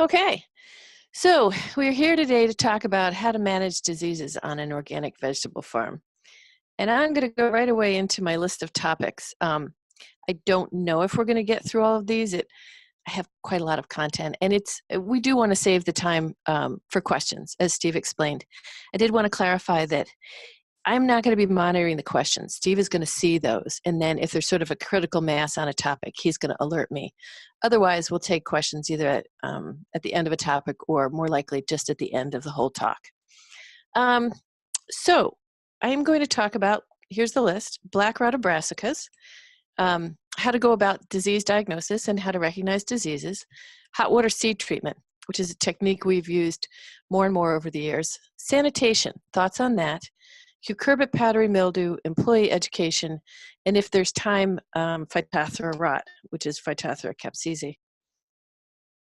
Okay, so we're here today to talk about how to manage diseases on an organic vegetable farm. And I'm going to go right away into my list of topics. I don't know if we're going to get through all of these. I have quite a lot of content, and we do want to save the time for questions, as Steve explained. I did want to clarify that I'm not going to be monitoring the questions. Steve is going to see those, and then if there's sort of a critical mass on a topic, he's going to alert me. Otherwise, we'll take questions either at the end of a topic or more likely just at the end of the whole talk. So I'm going to talk about, here's the list, black rot of brassicas, how to go about disease diagnosis and how to recognize diseases, hot water seed treatment, which is a technique we've used more and more over the years, sanitation, thoughts on that, cucurbit powdery mildew, employee education, and if there's time, Phytophthora rot, which is Phytophthora capsicum.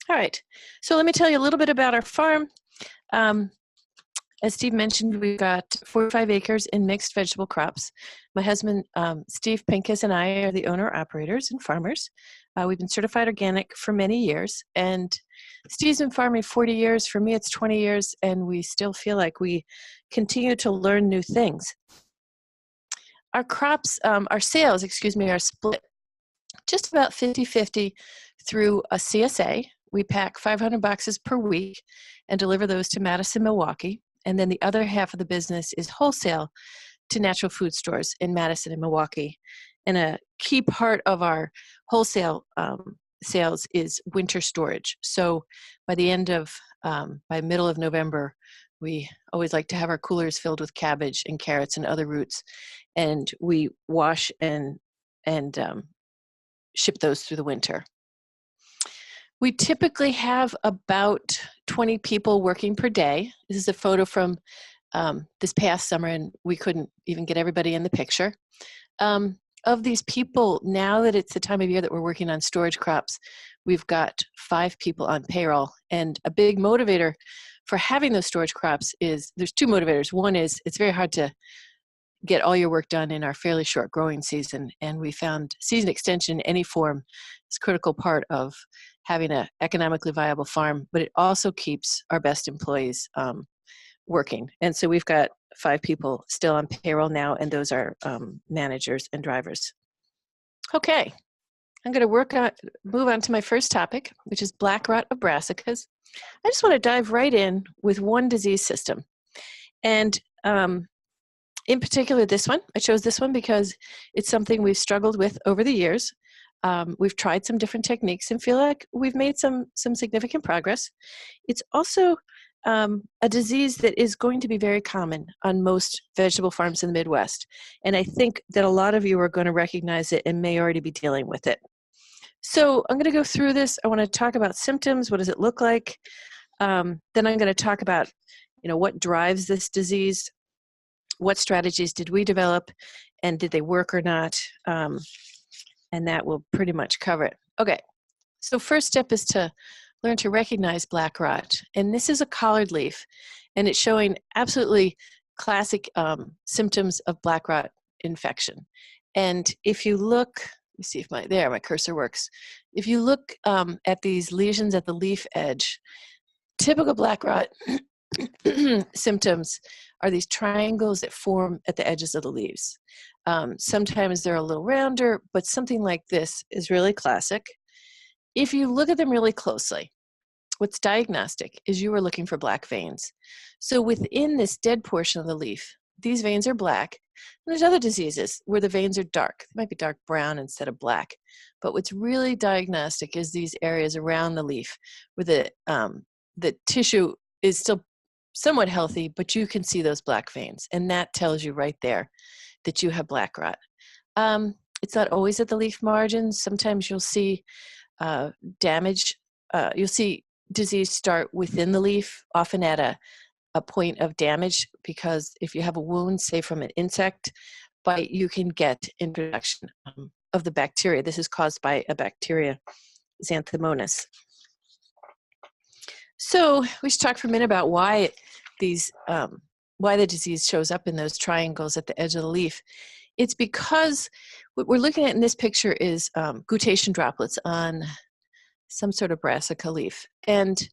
All right, so let me tell you a little bit about our farm. As Steve mentioned, we've got 45 acres in mixed vegetable crops. My husband, Steve Pincus, and I are the owner-operators and farmers. We've been certified organic for many years, and Steve's been farming 40 years. For me, it's 20 years, and we still feel like we continue to learn new things. Our crops, our sales, are split just about 50-50 through a CSA. We pack 500 boxes per week and deliver those to Madison, Milwaukee. And then the other half of the business is wholesale to natural food stores in Madison and Milwaukee. And a key part of our wholesale sales is winter storage. So by the end of, by middle of November, we always like to have our coolers filled with cabbage and carrots and other roots. And we wash and ship those through the winter. We typically have about 20 people working per day. This is a photo from this past summer, and we couldn't even get everybody in the picture. Of these people, now that it's the time of year that we're working on storage crops, we've got 5 people on payroll. And a big motivator for having those storage crops is, there's 2 motivators. One is it's very hard to get all your work done in our fairly short growing season. And we found season extension in any form is a critical part of having an economically viable farm, but it also keeps our best employees working. And so we've got 5 people still on payroll now, and those are managers and drivers. Okay, I'm going to move on to my first topic, which is black rot of brassicas. I just want to dive right in with one disease system. And in particular, this one. I chose this one because it's something we've struggled with over the years. We've tried some different techniques and feel like we've made some significant progress. It's also a disease that is going to be very common on most vegetable farms in the Midwest. And I think that a lot of you are going to recognize it and may already be dealing with it. So I'm going to go through this. I want to talk about symptoms. What does it look like? Then I'm going to talk about, what drives this disease. What strategies did we develop, and did they work or not? And that will pretty much cover it. Okay, so first step is to learn to recognize black rot. And this is a collard leaf, and it's showing absolutely classic symptoms of black rot infection. And if you look, let me see if my cursor works. If you look at these lesions at the leaf edge, typical black rot symptoms are these triangles that form at the edges of the leaves. Sometimes they're a little rounder, but something like this is really classic. If you look at them really closely, what's diagnostic is you are looking for black veins. So within this dead portion of the leaf, these veins are black. And there's other diseases where the veins are dark. They might be dark brown instead of black. But what's really diagnostic is these areas around the leaf where the tissue is still somewhat healthy, but you can see those black veins. And that tells you right there that you have black rot. It's not always at the leaf margins. Sometimes you'll see damage. You'll see disease start within the leaf, often at a point of damage, because if you have a wound, say from an insect bite, you can get introduction of the bacteria. This is caused by a bacteria, Xanthomonas. So we should talk for a minute about why the disease shows up in those triangles at the edge of the leaf. It's because what we're looking at in this picture is guttation droplets on some sort of brassica leaf. And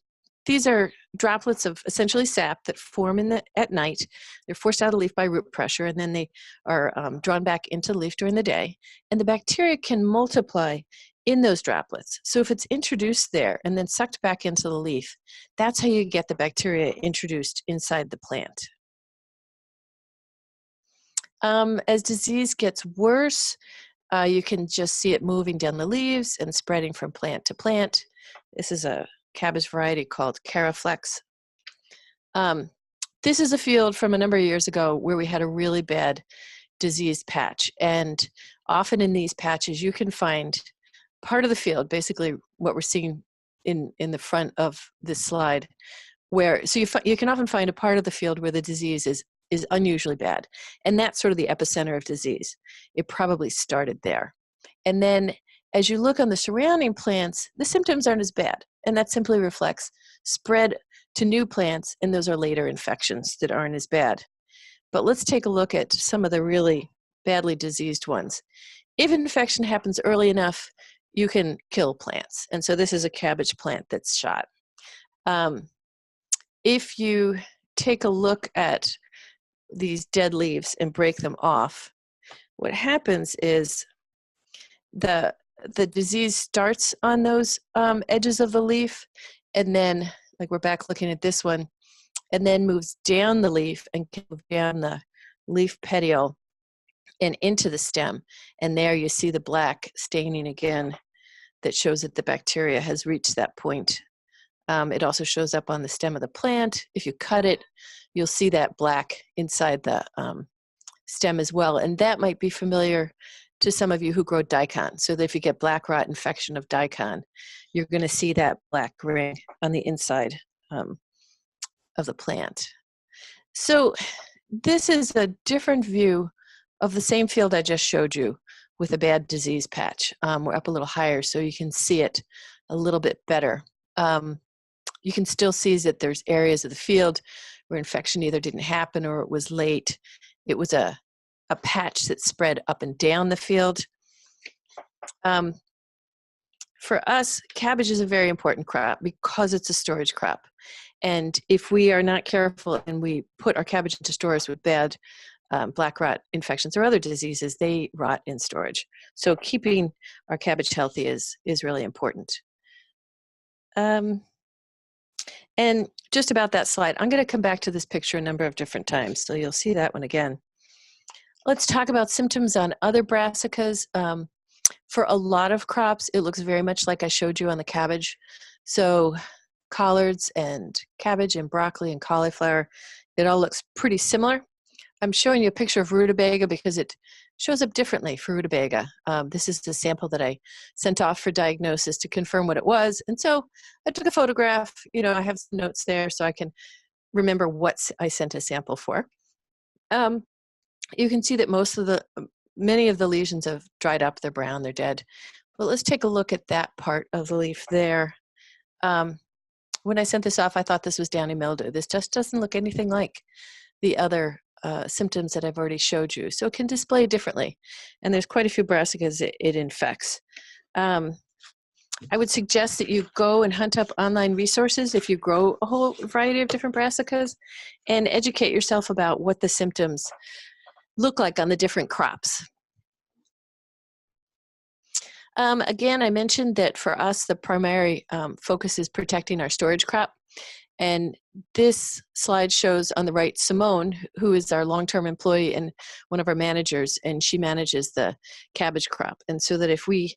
these are droplets of essentially sap that form at night. They're forced out of the leaf by root pressure, and then they are drawn back into the leaf during the day. And the bacteria can multiply in those droplets. So if it's introduced there and then sucked back into the leaf, that's how you get the bacteria introduced inside the plant. As disease gets worse, you can just see it moving down the leaves and spreading from plant to plant. This is a cabbage variety called Caraflex. This is a field from a number of years ago where we had a really bad disease patch. And often in these patches, you can find part of the field, basically what we're seeing in the front of this slide, where, so you can often find a part of the field where the disease is unusually bad. And that's sort of the epicenter of disease. It probably started there. And then as you look on the surrounding plants, the symptoms aren't as bad. And that simply reflects spread to new plants, and those are later infections that aren't as bad. But let's take a look at some of the really badly diseased ones. If an infection happens early enough, you can kill plants. And so this is a cabbage plant that's shot. If you take a look at these dead leaves and break them off, what happens is the disease starts on those edges of the leaf, and then, like we're back looking at this one, and then moves down the leaf and can move down the leaf petiole and into the stem. And there you see the black staining again that shows that the bacteria has reached that point. It also shows up on the stem of the plant. If you cut it, you'll see that black inside the stem as well. And that might be familiar to some of you who grow daikon. So that if you get black rot infection of daikon, you're going to see that black ring on the inside of the plant. So this is a different view of the same field I just showed you with a bad disease patch. We're up a little higher so you can see it a little bit better. You can still see that there's areas of the field where infection either didn't happen or it was late. It was a patch that spread up and down the field. For us, cabbage is a very important crop because it's a storage crop. And if we are not careful and we put our cabbage into stores with bad black rot infections or other diseases, they rot in storage. So keeping our cabbage healthy is really important. And just about that slide, I'm going to come back to this picture a number of different times, so you'll see that one again. Let's talk about symptoms on other brassicas. For a lot of crops, it looks very much like I showed you on the cabbage. So collards and cabbage and broccoli and cauliflower, it all looks pretty similar. I'm showing you a picture of rutabaga because it shows up differently for rutabaga. This is the sample that I sent off for diagnosis to confirm what it was. And so I took a photograph. You know, I have some notes there so I can remember what I sent a sample for. You can see that many of the lesions have dried up, they're brown, they're dead. But let's take a look at that part of the leaf there. When I sent this off, I thought this was downy mildew. This just doesn't look anything like the other symptoms that I've already showed you. So it can display differently. And there's quite a few brassicas it infects. I would suggest that you go and hunt up online resources if you grow a whole variety of different brassicas and educate yourself about what the symptoms look like on the different crops. Again, I mentioned that for us, the primary focus is protecting our storage crop. And this slide shows on the right Simone, who is our long-term employee and one of our managers, and she manages the cabbage crop. And so that if we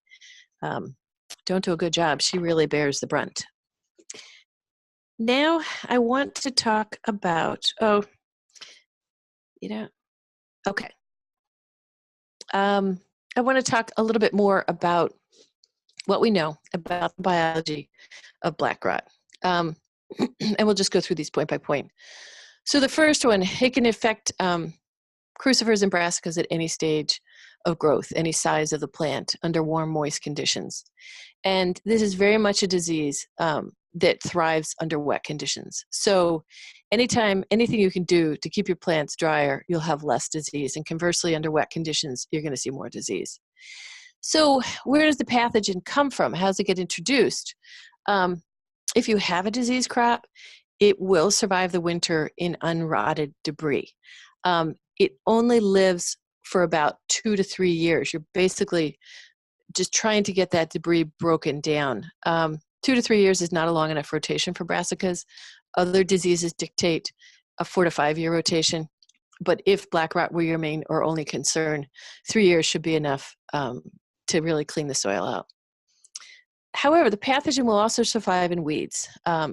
don't do a good job, she really bears the brunt. Now I want to talk about, okay. I want to talk a little bit more about what we know about the biology of black rot. And we'll just go through these point by point. So the first one, it can affect crucifers and brassicas at any stage of growth, any size of the plant under warm, moist conditions. And this is very much a disease that thrives under wet conditions. So anything you can do to keep your plants drier, you'll have less disease. And conversely, under wet conditions, you're going to see more disease. So where does the pathogen come from? How does it get introduced? If you have a disease crop, it will survive the winter in unrotted debris. It only lives for about 2 to 3 years. You're basically just trying to get that debris broken down. 2 to 3 years is not a long enough rotation for brassicas. Other diseases dictate a 4 to 5 year rotation. But if black rot were your main or only concern, 3 years should be enough to really clean the soil out. However, the pathogen will also survive in weeds,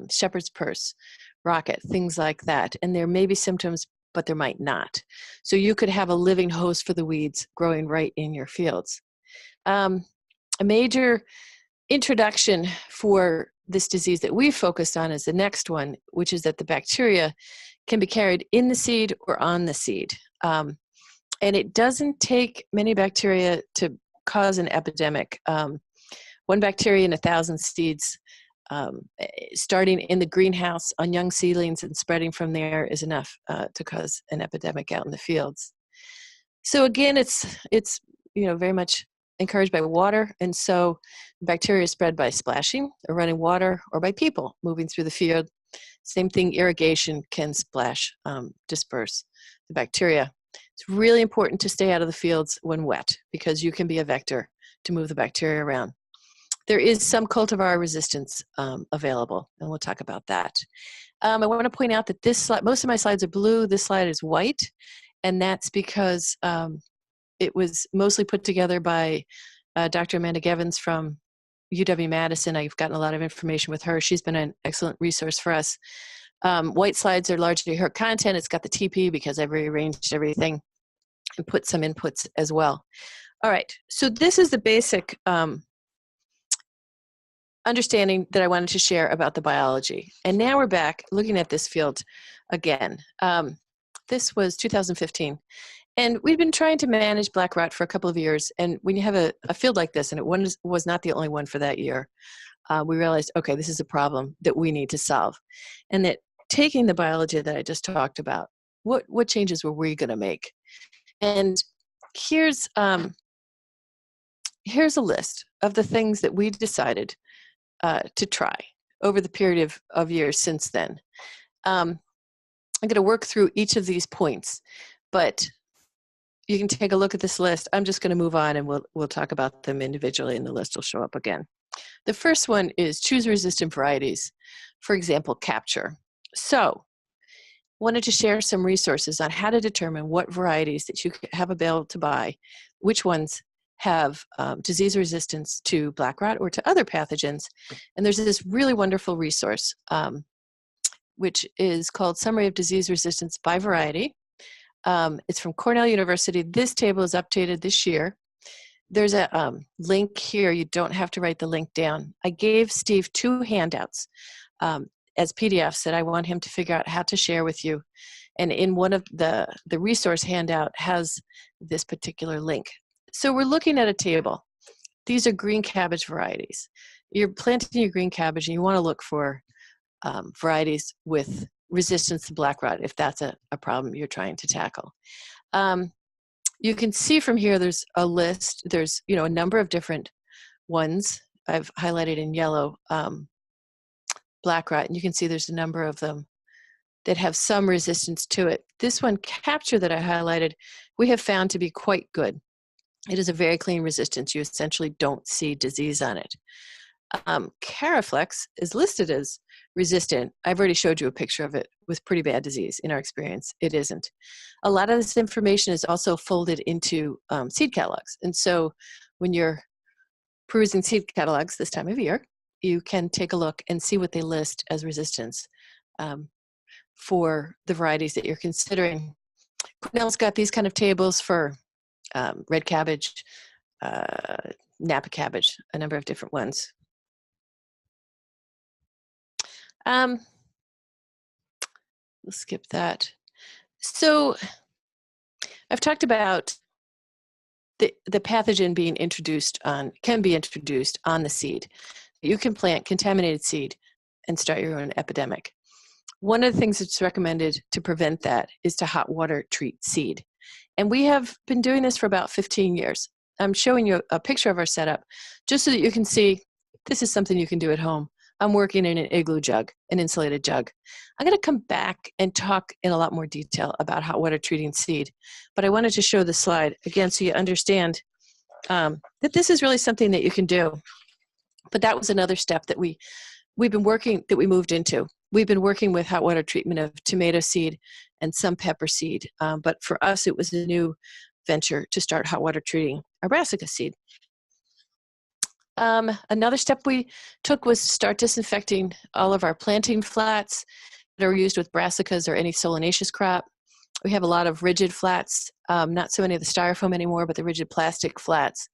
shepherd's purse, rocket, things like that. And there may be symptoms, but there might not. So you could have a living host for the weeds growing right in your fields. A major introduction for this disease that we focused on is the next one, which is that the bacteria can be carried in the seed or on the seed. And it doesn't take many bacteria to cause an epidemic. One bacteria in 1,000 seeds, starting in the greenhouse on young seedlings and spreading from there is enough to cause an epidemic out in the fields. So again, it's very much encouraged by water, and so bacteria is spread by splashing or running water or by people moving through the field. Same thing, irrigation can disperse the bacteria. It's really important to stay out of the fields when wet because you can be a vector to move the bacteria around. There is some cultivar resistance available, and we'll talk about that. I want to point out that this slide, most of my slides are blue, this slide is white, and that's because it was mostly put together by Dr. Amanda Gevins from UW-Madison. I've gotten a lot of information with her. She's been an excellent resource for us. White slides are largely her content. It's got the TP because I've rearranged everything and put some inputs as well. All right, so this is the basic understanding that I wanted to share about the biology. And now we're back looking at this field again. This was 2015. And we've been trying to manage black rot for a couple of years. And when you have a field like this, and it was not the only one for that year, we realized, okay, this is a problem that we need to solve. And that taking the biology that I just talked about, what changes were we going to make? And here's a list of the things that we decided to try over the period of years since then. I'm going to work through each of these points, but you can take a look at this list. I'm just going to move on and we'll talk about them individually and the list will show up again. The first one is choose resistant varieties, for example, capture. So wanted to share some resources on how to determine what varieties that you have available to buy, which ones have disease resistance to black rot or to other pathogens. And there's this really wonderful resource, which is called Summary of Disease Resistance by Variety. It's from Cornell University. This table is updated this year. There's a link here. You don't have to write the link down. I gave Steve 2 handouts as PDFs that I want him to figure out how to share with you. And in one of the resource handout has this particular link. So we're looking at a table. These are green cabbage varieties. You're planting your green cabbage and you want to look for varieties with resistance to black rot if that's a problem you're trying to tackle. You can see from here there's a list. There's a number of different ones. I've highlighted in yellow black rot, and you can see there's a number of them that have some resistance to it. This one, capture, that I highlighted, we have found to be quite good. It is a very clean resistance. You essentially don't see disease on it. Caraflex is listed as resistant. I've already showed you a picture of it with pretty bad disease. In our experience, it isn't. A lot of this information is also folded into seed catalogs. And so when you're perusing seed catalogs this time of year, you can take a look and see what they list as resistance for the varieties that you're considering. Cornell's got these kind of tables for red cabbage, Napa cabbage, a number of different ones. We'll skip that. So I've talked about the pathogen being can be introduced on the seed. You can plant contaminated seed and start your own epidemic. One of the things that's recommended to prevent that is to hot water treat seed. And we have been doing this for about 15 years. I'm showing you a picture of our setup just so that you can see this is something you can do at home. I'm working in an igloo jug, an insulated jug. I'm going to come back and talk in a lot more detail about hot water treating seed, but I wanted to show the slide again so you understand that this is really something that you can do. But that was another step that we moved into. We've been working with hot water treatment of tomato seed and some pepper seed, but for us it was a new venture to start hot water treating our brassica seed. Another step we took was to start disinfecting all of our planting flats that are used with brassicas or any solanaceous crop. We have a lot of rigid flats, not so many of the styrofoam anymore, but the rigid plastic flats.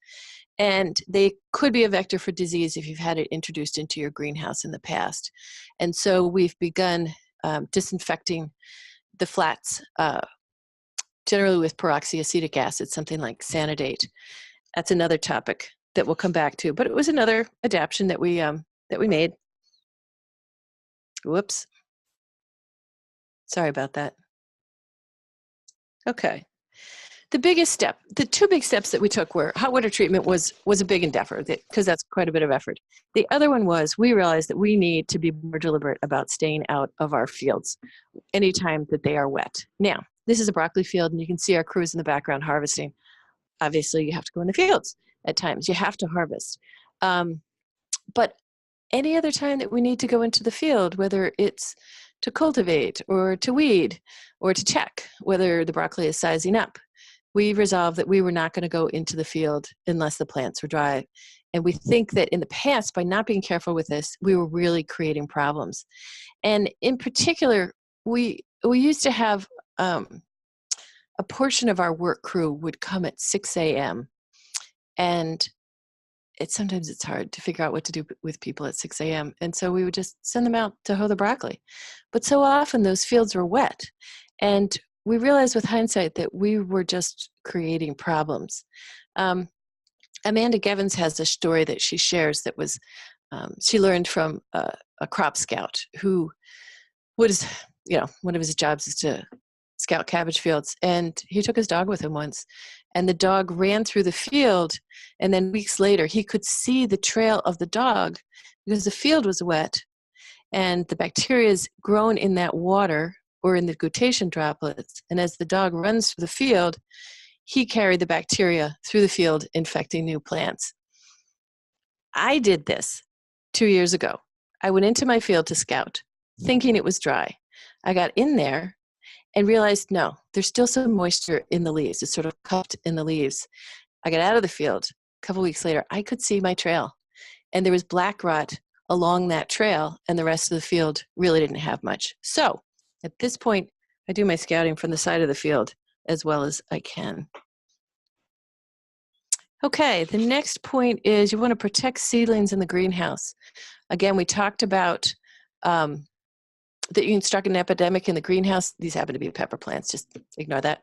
And they could be a vector for disease if you've had it introduced into your greenhouse in the past. And so we've begun disinfecting the flats, generally with peroxyacetic acid, something like Sanidate. That's another topic that we'll come back to, but it was another adaptation that we made. Whoops. Sorry about that. Okay. The biggest step, the two big steps that we took were hot water treatment was a big endeavor because that's quite a bit of effort. The other one was we realized that we need to be more deliberate about staying out of our fields anytime that they are wet. Now, this is a broccoli field and you can see our crews in the background harvesting. Obviously, you have to go in the fields at times. You have to harvest. But any other time that we need to go into the field, whether it's to cultivate or to weed or to check whether the broccoli is sizing up, we resolved that we were not going to go into the field unless the plants were dry. And we think that in the past, by not being careful with this, we were really creating problems. And in particular, we used to have a portion of our work crew would come at 6 a.m. And sometimes it's hard to figure out what to do with people at 6 a.m. And so we would just send them out to hoe the broccoli. But so often those fields were wet. And we realized with hindsight that we were just creating problems. Amanda Gevins has a story that she shares that was, she learned from a crop scout who was, one of his jobs is to scout cabbage fields. And he took his dog with him once. And the dog ran through the field. And then weeks later, he could see the trail of the dog because the field was wet. And the bacteria is grown in that water or in the glutation droplets. And as the dog runs through the field, he carried the bacteria through the field, infecting new plants. I did this 2 years ago. I went into my field to scout, thinking it was dry. I got in there and realized, no, there's still some moisture in the leaves. It's sort of cupped in the leaves. I got out of the field. A couple weeks later, I could see my trail. And there was black rot along that trail, and the rest of the field really didn't have much. So at this point, I do my scouting from the side of the field as well as I can. Okay, the next point is you want to protect seedlings in the greenhouse. Again, we talked about that you can start an epidemic in the greenhouse. These happen to be pepper plants, just ignore that.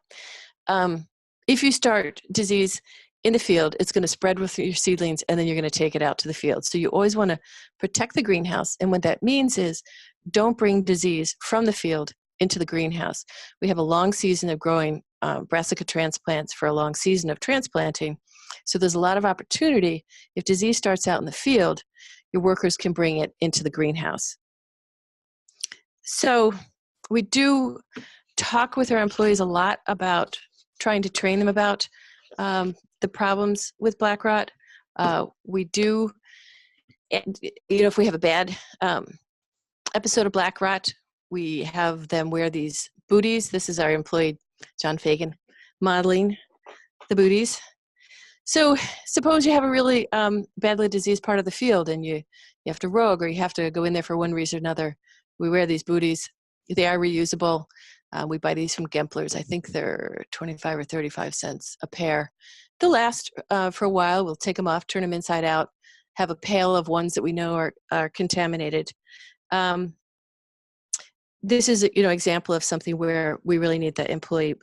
If you start disease in the field, it's going to spread with your seedlings and then you're going to take it out to the field. So you always want to protect the greenhouse. And what that means is don't bring disease from the field into the greenhouse. We have a long season of growing brassica transplants for a long season of transplanting. So there's a lot of opportunity. If disease starts out in the field, your workers can bring it into the greenhouse. So we do talk with our employees a lot about trying to train them about the problems with black rot. We do, if we have a bad episode of black rot, we have them wear these booties. This is our employee, John Fagan, modeling the booties. So suppose you have a really badly diseased part of the field and you have to rogue or you have to go in there for one reason or another. We wear these booties. They are reusable. We buy these from Gemplers. I think they're 25 or 35 cents a pair. They'll last for a while. We'll take them off, turn them inside out, have a pail of ones that we know are contaminated. This is an example of something where we really need that employee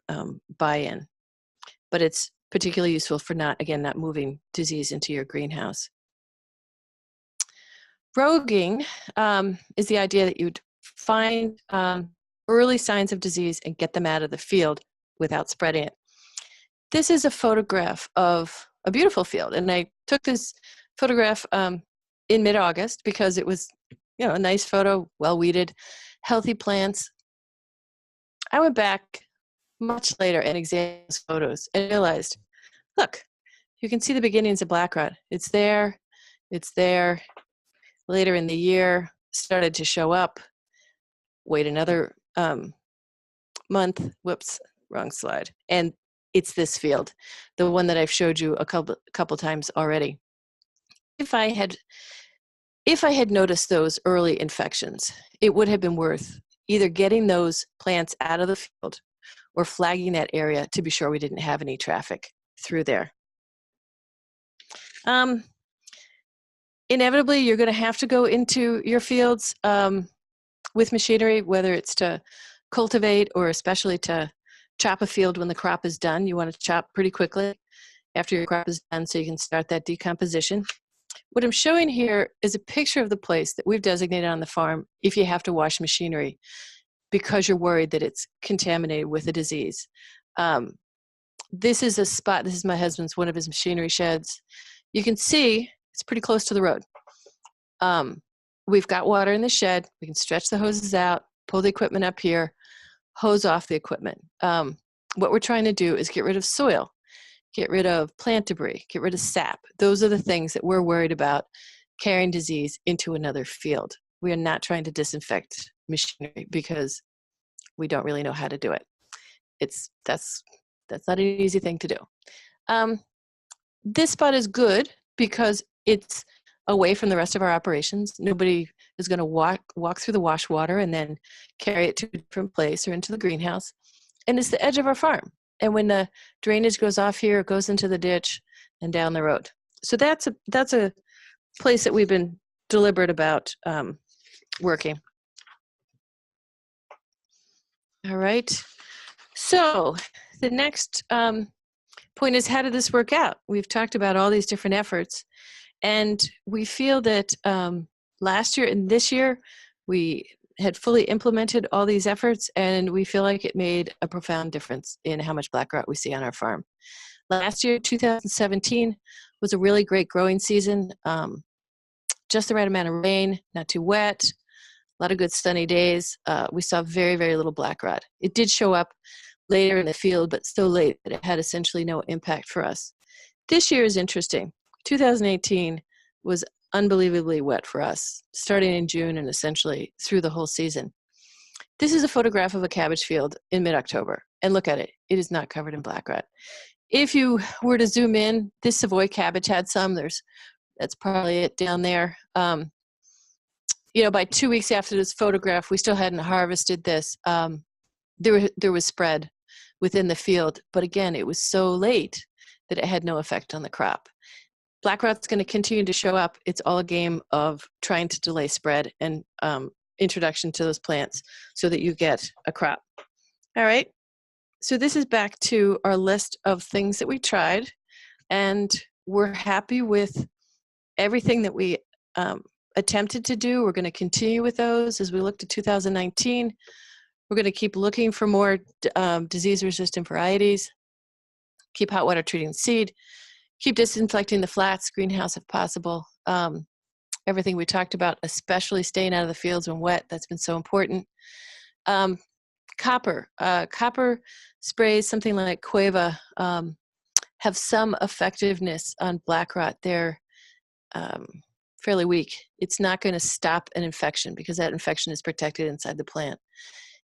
buy-in, but it's particularly useful for not moving disease into your greenhouse. Roguing is the idea that you'd find early signs of disease and get them out of the field without spreading it. This is a photograph of a beautiful field. And I took this photograph in mid-August because it was, you know, a nice photo, well weeded, healthy plants. I went back much later and examined those photos and realized, look, you can see the beginnings of black rot. It's there. It's there. Later in the year, started to show up. Wait another month. Whoops, wrong slide. And it's this field, the one that I've showed you a couple times already. If I had noticed those early infections, it would have been worth either getting those plants out of the field or flagging that area to be sure we didn't have any traffic through there. Inevitably, you're going to have to go into your fields with machinery, whether it's to cultivate or especially to chop a field when the crop is done. You want to chop pretty quickly after your crop is done so you can start that decomposition. What I'm showing here is a picture of the place that we've designated on the farm if you have to wash machinery because you're worried that it's contaminated with a disease. This is a spot, this is my husband's, one of his machinery sheds. You can see it's pretty close to the road. We've got water in the shed. We can stretch the hoses out, pull the equipment up here, hose off the equipment. What we're trying to do is get rid of soil, get rid of plant debris, get rid of sap. Those are the things that we're worried about carrying disease into another field. We are not trying to disinfect machinery because we don't really know how to do it. That's not an easy thing to do. This spot is good because it's away from the rest of our operations. Nobody is going to walk through the wash water and then carry it to a different place or into the greenhouse. And it's the edge of our farm. And when the drainage goes off here, it goes into the ditch and down the road. So that's a place that we've been deliberate about working. All right. So the next point is, how did this work out? We've talked about all these different efforts, and we feel that last year and this year, we had fully implemented all these efforts, and we feel like it made a profound difference in how much black rot we see on our farm. Last year, 2017, was a really great growing season. Just the right amount of rain, not too wet, a lot of good sunny days. We saw very, very little black rot. It did show up later in the field, but so late that it had essentially no impact for us. This year is interesting. 2018 was unbelievably wet for us, starting in June and essentially through the whole season. This is a photograph of a cabbage field in mid-October, and look at it. It is not covered in black rot. If you were to zoom in, this Savoy cabbage had some. That's probably it down there. You know, by 2 weeks after this photograph, we still hadn't harvested this. There was spread within the field, but again, it was so late that it had no effect on the crop. Black rot's going to continue to show up. It's all a game of trying to delay spread and introduction to those plants so that you get a crop. All right. So this is back to our list of things that we tried, and we're happy with everything that we attempted to do. We're going to continue with those as we look to 2019. We're going to keep looking for more disease-resistant varieties, keep hot water treating seed, keep disinfecting the flats, greenhouse if possible. Everything we talked about, especially staying out of the fields when wet, that's been so important. Copper sprays, something like Cueva, have some effectiveness on black rot. They're fairly weak. It's not going to stop an infection because that infection is protected inside the plant.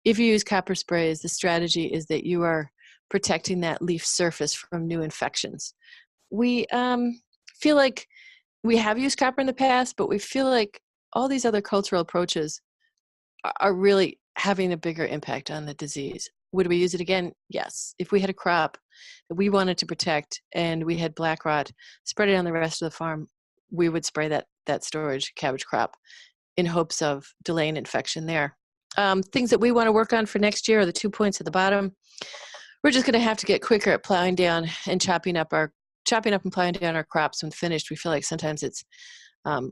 If you use copper sprays, the strategy is that you are protecting that leaf surface from new infections. We feel like we have used copper in the past, but we feel like all these other cultural approaches are really having a bigger impact on the disease. Would we use it again? Yes. If we had a crop that we wanted to protect and we had black rot spread it on the rest of the farm, we would spray that storage cabbage crop in hopes of delaying infection there. Things that we want to work on for next year are the 2 points at the bottom. We're just going to have to get quicker at plowing down and chopping up and plowing down our crops when finished. We feel like sometimes it's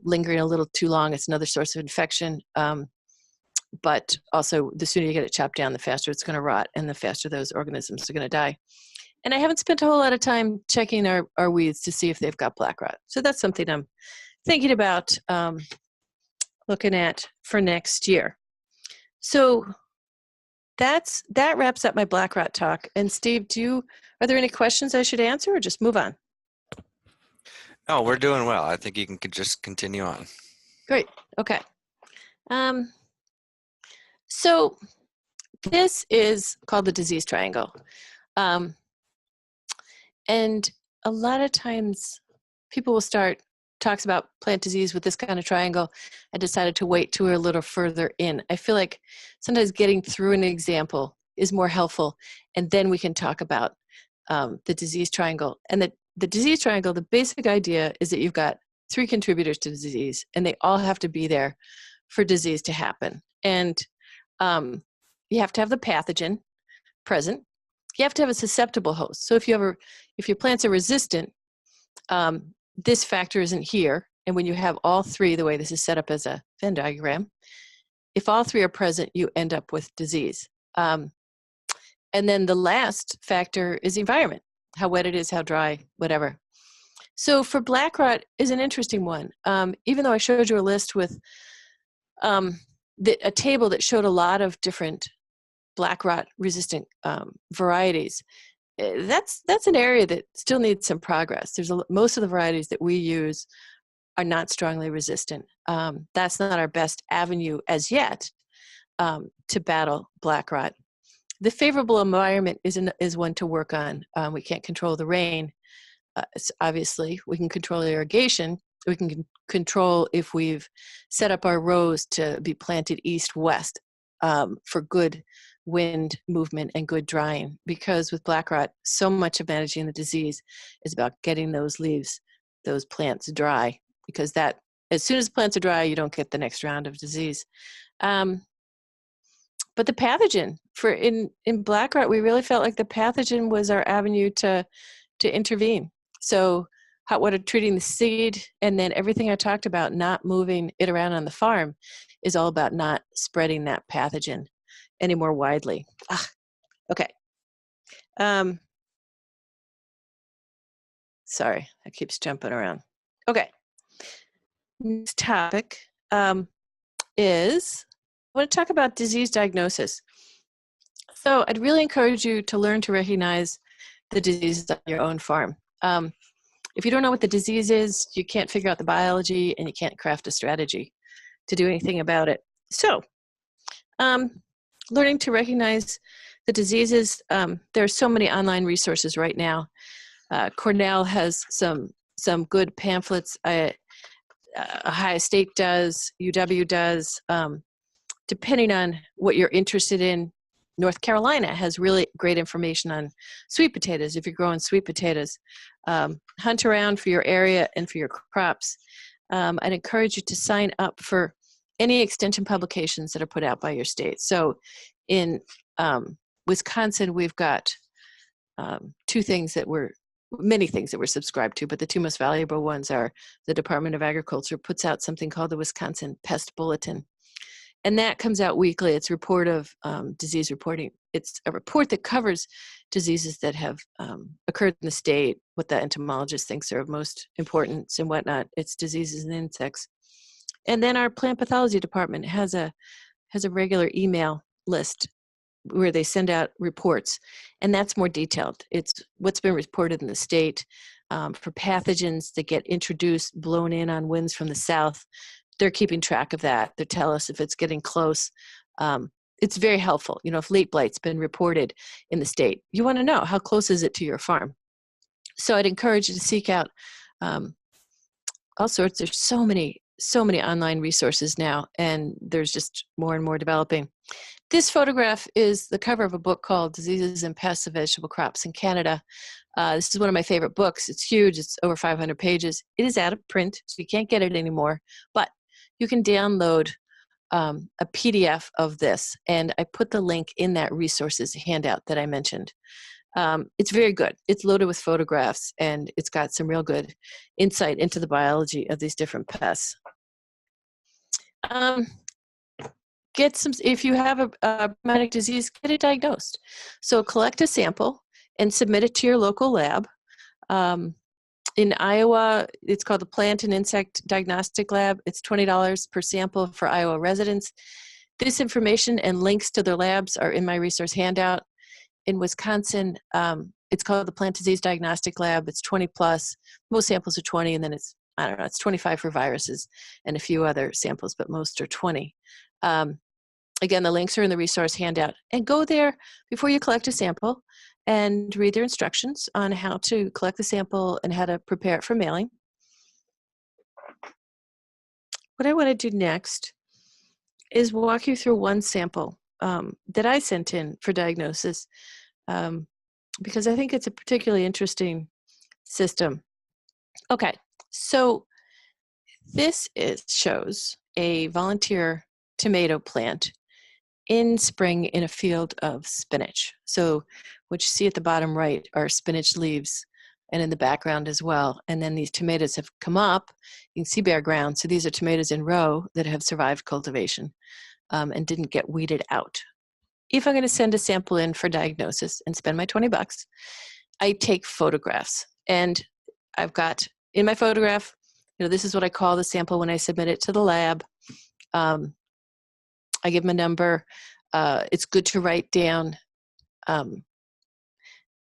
lingering a little too long. It's another source of infection. But also, the sooner you get it chopped down, the faster it's going to rot, and the faster those organisms are going to die. And I haven't spent a whole lot of time checking our weeds to see if they've got black rot. So that's something I'm thinking about looking at for next year. So that wraps up my black rot talk. And Steve, are there any questions I should answer or just move on? No, we're doing well. I think you can just continue on. Great. Okay. So this is called the disease triangle. And a lot of times people will start talks about plant disease with this kind of triangle. I decided to wait till we're a little further in. I feel like sometimes getting through an example is more helpful, and then we can talk about the disease triangle. And the disease triangle, the basic idea is that you've got 3 contributors to disease, and they all have to be there for disease to happen. And you have to have the pathogen present. You have to have a susceptible host. So if your plants are resistant, this factor isn't here. And when you have all 3, the way this is set up as a Venn diagram, if all 3 are present, you end up with disease. And then the last factor is environment, how wet it is, how dry, whatever. So for black rot is an interesting one. Even though I showed you a list with a table that showed a lot of different black rot resistant varieties, that's an area that still needs some progress. Most of the varieties that we use are not strongly resistant. That's not our best avenue as yet to battle black rot. The favorable environment is one to work on. We can't control the rain. Obviously, we can control irrigation. We can control if we've set up our rows to be planted east-west for good wind movement and good drying, because with black rot, so much of managing the disease is about getting those leaves, those plants dry, because that as soon as plants are dry, you don't get the next round of disease. But the pathogen in black rot, we really felt like the pathogen was our avenue to intervene. So hot water treating the seed, and then everything I talked about, not moving it around on the farm, is all about not spreading that pathogen any more widely. Okay. Sorry, that keeps jumping around. Okay. Next topic is I want to talk about disease diagnosis. So I'd really encourage you to learn to recognize the diseases on your own farm. If you don't know what the disease is, you can't figure out the biology, and you can't craft a strategy to do anything about it. So learning to recognize the diseases, there are so many online resources right now. Cornell has some good pamphlets. Ohio State does, UW does. Depending on what you're interested in, North Carolina has really great information on sweet potatoes. If you're growing sweet potatoes, hunt around for your area and for your crops. I'd encourage you to sign up for any extension publications that are put out by your state. So in Wisconsin, we've got many things that we're subscribed to, but the 2 most valuable ones are the Department of Agriculture puts out something called the Wisconsin Pest Bulletin. And that comes out weekly. It's a report of disease reporting. It's a report that covers diseases that have occurred in the state, what the entomologist thinks are of most importance and whatnot. It's diseases and insects. And then our plant pathology department has a regular email list where they send out reports, and that's more detailed. It's what's been reported in the state for pathogens that get introduced, blown in on winds from the south. They're keeping track of that. They tell us if it's getting close. It's very helpful. If late blight's been reported in the state, you want to know how close is it to your farm. So I'd encourage you to seek out all sorts. There's so many online resources now, and there's just more and more developing. This photograph is the cover of a book called Diseases and Pests of Vegetable Crops in Canada. This is one of my favorite books. It's huge. It's over 500 pages. It is out of print, so you can't get it anymore, but you can download a PDF of this, and I put the link in that resources handout that I mentioned. It's very good. It's loaded with photographs, and it's got some real good insight into the biology of these different pests. If you have a problematic disease, get it diagnosed. So collect a sample. and submit it to your local lab. In Iowa, it's called the Plant and Insect Diagnostic Lab. It's $20 per sample for Iowa residents. This information and links to their labs are in my resource handout. In Wisconsin, it's called the Plant Disease Diagnostic Lab. It's 20 plus. Most samples are 20, and then it's 25 for viruses and a few other samples, but most are 20. Again, the links are in the resource handout. And go there before you collect a sample and read their instructions on how to collect the sample and how to prepare it for mailing. What I want to do next is walk you through one sample that I sent in for diagnosis because I think it's a particularly interesting system. Okay, so this shows a volunteer tomato plant in spring in a field of spinach. So what you see at the bottom right are spinach leaves, and in the background as well. And then these tomatoes have come up. You can see bare ground. So these are tomatoes in row that have survived cultivation and didn't get weeded out. If I'm going to send a sample in for diagnosis and spend my $20, I take photographs. And I've got in my photograph, this is what I call the sample when I submit it to the lab. I give them a number. It's good to write down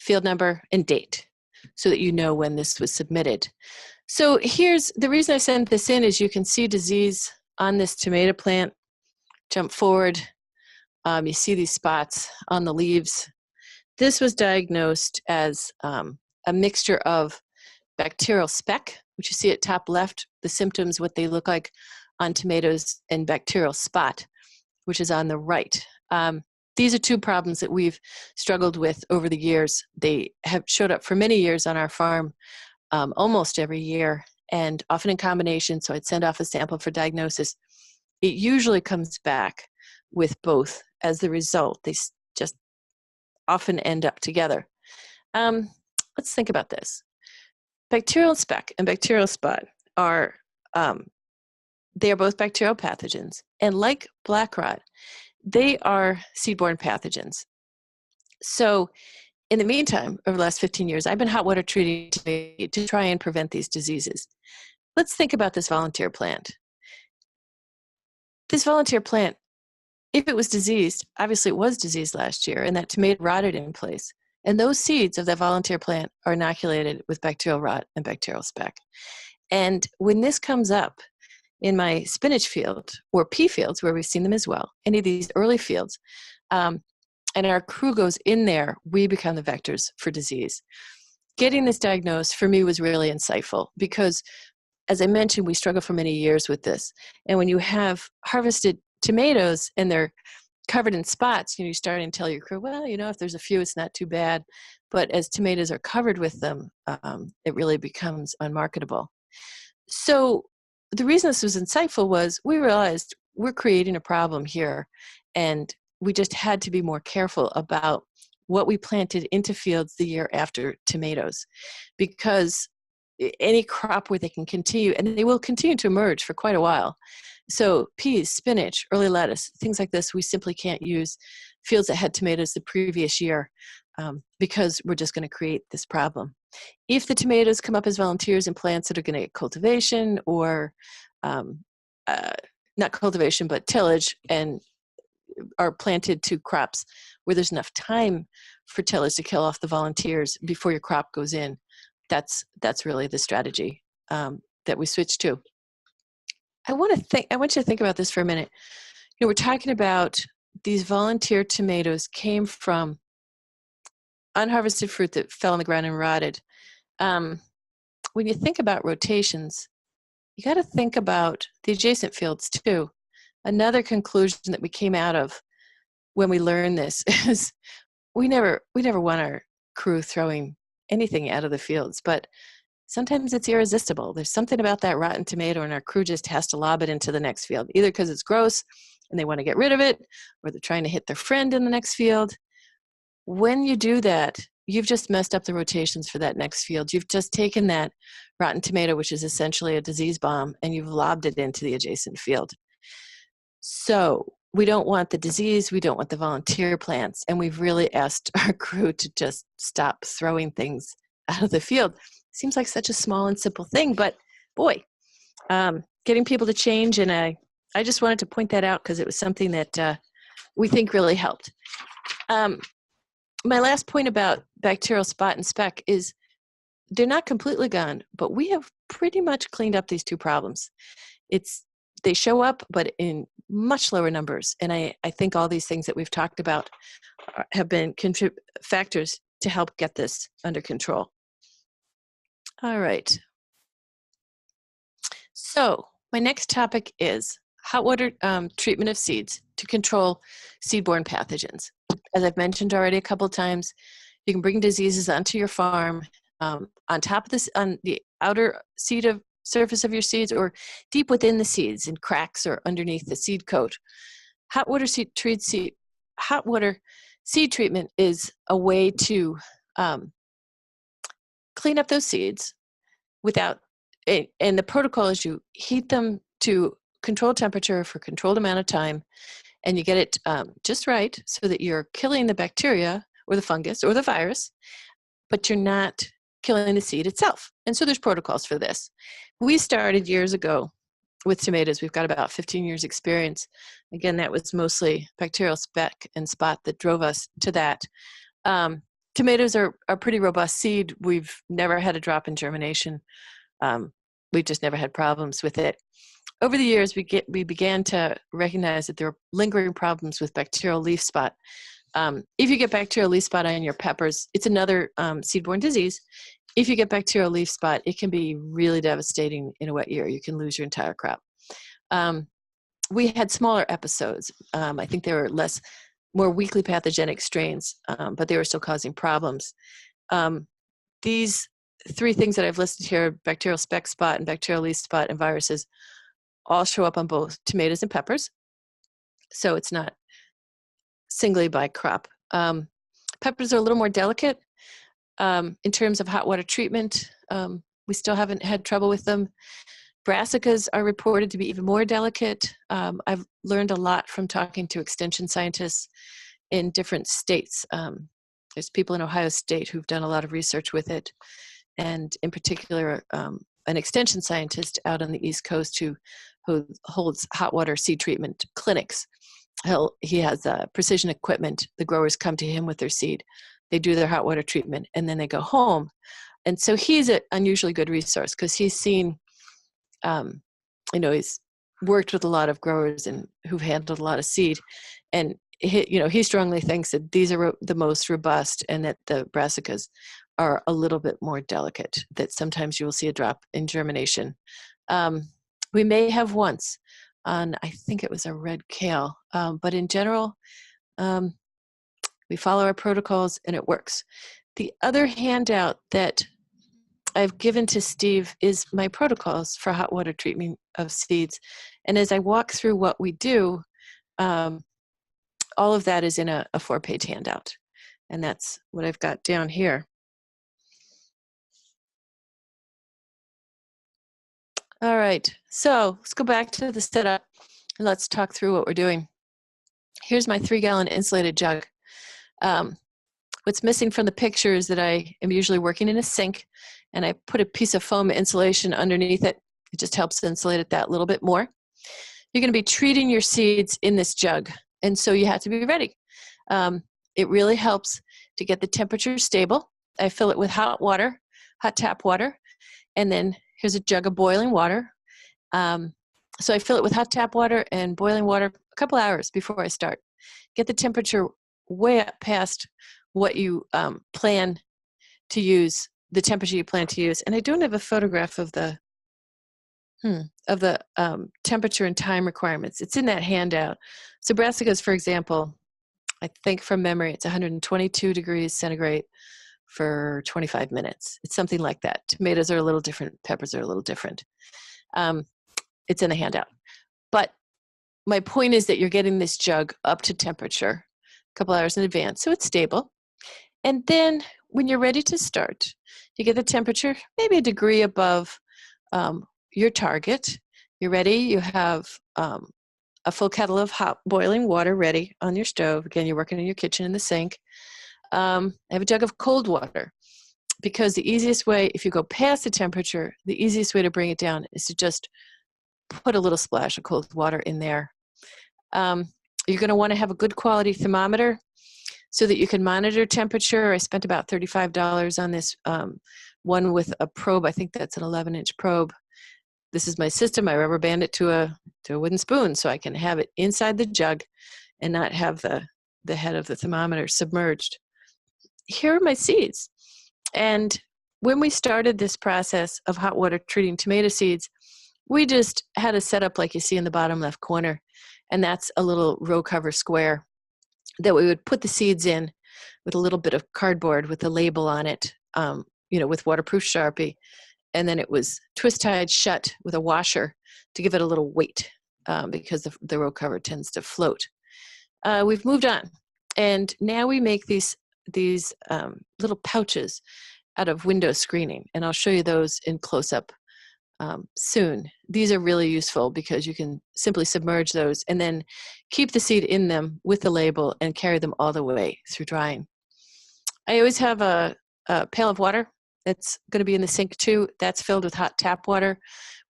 field number and date so that you know when this was submitted. So here's the reason I sent this in is you can see disease on this tomato plant. Jump forward. You see these spots on the leaves. This was diagnosed as a mixture of bacterial speck, which you see at top left, the symptoms, what they look like on tomatoes, and bacterial spot, which is on the right. These are two problems that we've struggled with over the years. They have showed up for many years on our farm, almost every year, and often in combination. So I'd send off a sample for diagnosis. It usually comes back with both as the result. They just often end up together. Let's think about this. Bacterial speck and bacterial spot are they are both bacterial pathogens, and like black rot, they are seedborne pathogens. So in the meantime, over the last 15 years, I've been hot water treating to try and prevent these diseases. Let's think about this volunteer plant. This volunteer plant, if it was diseased, obviously it was diseased last year, and that tomato rotted in place. And those seeds of that volunteer plant are inoculated with bacterial rot and bacterial speck. And when this comes up in my spinach field or pea fields, where we've seen them as well, any of these early fields, and our crew goes in there, we become the vectors for disease. Getting this diagnosed for me was really insightful because, as I mentioned, we struggled for many years with this. And when you have harvested tomatoes and they're covered in spots, you're starting to tell your crew, well, if there's a few, it's not too bad. But as tomatoes are covered with them, it really becomes unmarketable. So the reason this was insightful was we realized we're creating a problem here, and we just had to be more careful about what we planted into fields the year after tomatoes, because any crop where they can continue, and they will continue to emerge for quite a while. So peas, spinach, early lettuce, things like this, we simply can't use fields that had tomatoes the previous year because we're just going to create this problem. If the tomatoes come up as volunteers in plants that are going to get cultivation or not cultivation, but tillage, and are planted to crops where there's enough time for tillage to kill off the volunteers before your crop goes in, that's really the strategy that we switched to. I want you to think about this for a minute. We're talking about these volunteer tomatoes came from unharvested fruit that fell on the ground and rotted. When you think about rotations, you got to think about the adjacent fields too. Another conclusion that we came out of when we learned this is we never want our crew throwing anything out of the fields, but sometimes it's irresistible. There's something about that rotten tomato, and our crew just has to lob it into the next field, either because it's gross and they want to get rid of it, or they're trying to hit their friend in the next field. When you do that, you've just messed up the rotations for that next field. You've just taken that rotten tomato, which is essentially a disease bomb, and you've lobbed it into the adjacent field. So we don't want the disease, we don't want the volunteer plants, and we've really asked our crew to just stop throwing things out of the field. Seems like such a small and simple thing, but boy, getting people to change, and I just wanted to point that out because it was something that we think really helped. My last point about bacterial spot and speck is they're not completely gone, but we have pretty much cleaned up these two problems. They show up, but in much lower numbers. And I think all these things that we've talked about have been factors to help get this under control. All right. So my next topic is hot water treatment of seeds to control seedborne pathogens. As I've mentioned already a couple of times, you can bring diseases onto your farm on top of this, on the outer surface of your seeds, or deep within the seeds in cracks or underneath the seed coat. Hot water seed treatment is a way to clean up those seeds without, and the protocol is you heat them to controlled temperature for a controlled amount of time, and you get it just right so that you're killing the bacteria or the fungus or the virus, but you're not killing the seed itself. And so there's protocols for this. We started years ago with tomatoes. We've got about 15 years experience. Again, that was mostly bacterial speck and spot that drove us to that. Tomatoes are a pretty robust seed. We've never had a drop in germination. We've just never had problems with it. Over the years, we began to recognize that there were lingering problems with bacterial leaf spot. If you get bacterial leaf spot on your peppers, it's another seedborne disease. If you get bacterial leaf spot, it can be really devastating in a wet year. You can lose your entire crop. We had smaller episodes. I think there were more weakly pathogenic strains, but they were still causing problems. These three things that I've listed here, bacterial speck spot and bacterial leaf spot and viruses, all show up on both tomatoes and peppers. So it's not singly by crop. Peppers are a little more delicate in terms of hot water treatment. We still haven't had trouble with them. Brassicas are reported to be even more delicate. I've learned a lot from talking to extension scientists in different states. There's people in Ohio State who've done a lot of research with it, and in particular, an extension scientist out on the East Coast who holds hot water seed treatment clinics. He has precision equipment. The growers come to him with their seed. They do their hot water treatment, and then they go home. And so he's an unusually good resource because he's seen, he's worked with a lot of growers and who've handled a lot of seed. And he strongly thinks that these are the most robust, and that the brassicas are a little bit more delicate, that sometimes you will see a drop in germination. We may have once on, I think it was a red kale, but in general, we follow our protocols and it works. The other handout that I've given to Steve is my protocols for hot water treatment of seeds. And as I walk through what we do, all of that is in a 4-page handout. And that's what I've got down here. All right, so let's go back to the setup and let's talk through what we're doing. Here's my 3-gallon insulated jug. What's missing from the picture is that I am usually working in a sink, and I put a piece of foam insulation underneath it. It just helps insulate it that little bit more. You're going to be treating your seeds in this jug, and so you have to be ready. It really helps to get the temperature stable. I fill it with hot water, hot tap water, and then here's a jug of boiling water. So I fill it with hot tap water and boiling water a couple hours before I start. Get the temperature way up past what you plan to use, the temperature you plan to use. And I don't have a photograph of the temperature and time requirements. It's in that handout. So brassicas, for example, I think from memory, it's 122 degrees centigrade for 25 minutes. It's something like that. Tomatoes are a little different. Peppers are a little different. It's in the handout. But my point is that you're getting this jug up to temperature a couple hours in advance, so it's stable. And then when you're ready to start, you get the temperature maybe a degree above your target. You're ready. You have a a full kettle of hot boiling water ready on your stove. Again, you're working in your kitchen in the sink. I have a jug of cold water, because the easiest way, if you go past the temperature, the easiest way to bring it down is to just put a little splash of cold water in there. You're going to want to have a good quality thermometer so that you can monitor temperature. I spent about $35 on this one with a probe. I think that's an 11-inch probe. This is my system. I rubber band it to a wooden spoon so I can have it inside the jug and not have the head of the thermometer submerged. Here are my seeds. And when we started this process of hot water treating tomato seeds, we just had a setup like you see in the bottom left corner. And that's a little row cover square that we would put the seeds in with a little bit of cardboard with a label on it, with waterproof Sharpie. And then it was twist tied shut with a washer to give it a little weight because the row cover tends to float. We've moved on. And now we make these little pouches out of window screening. And I'll show you those in close-up soon. These are really useful because you can simply submerge those and then keep the seed in them with the label and carry them all the way through drying. I always have a pail of water that's going to be in the sink too. That's filled with hot tap water.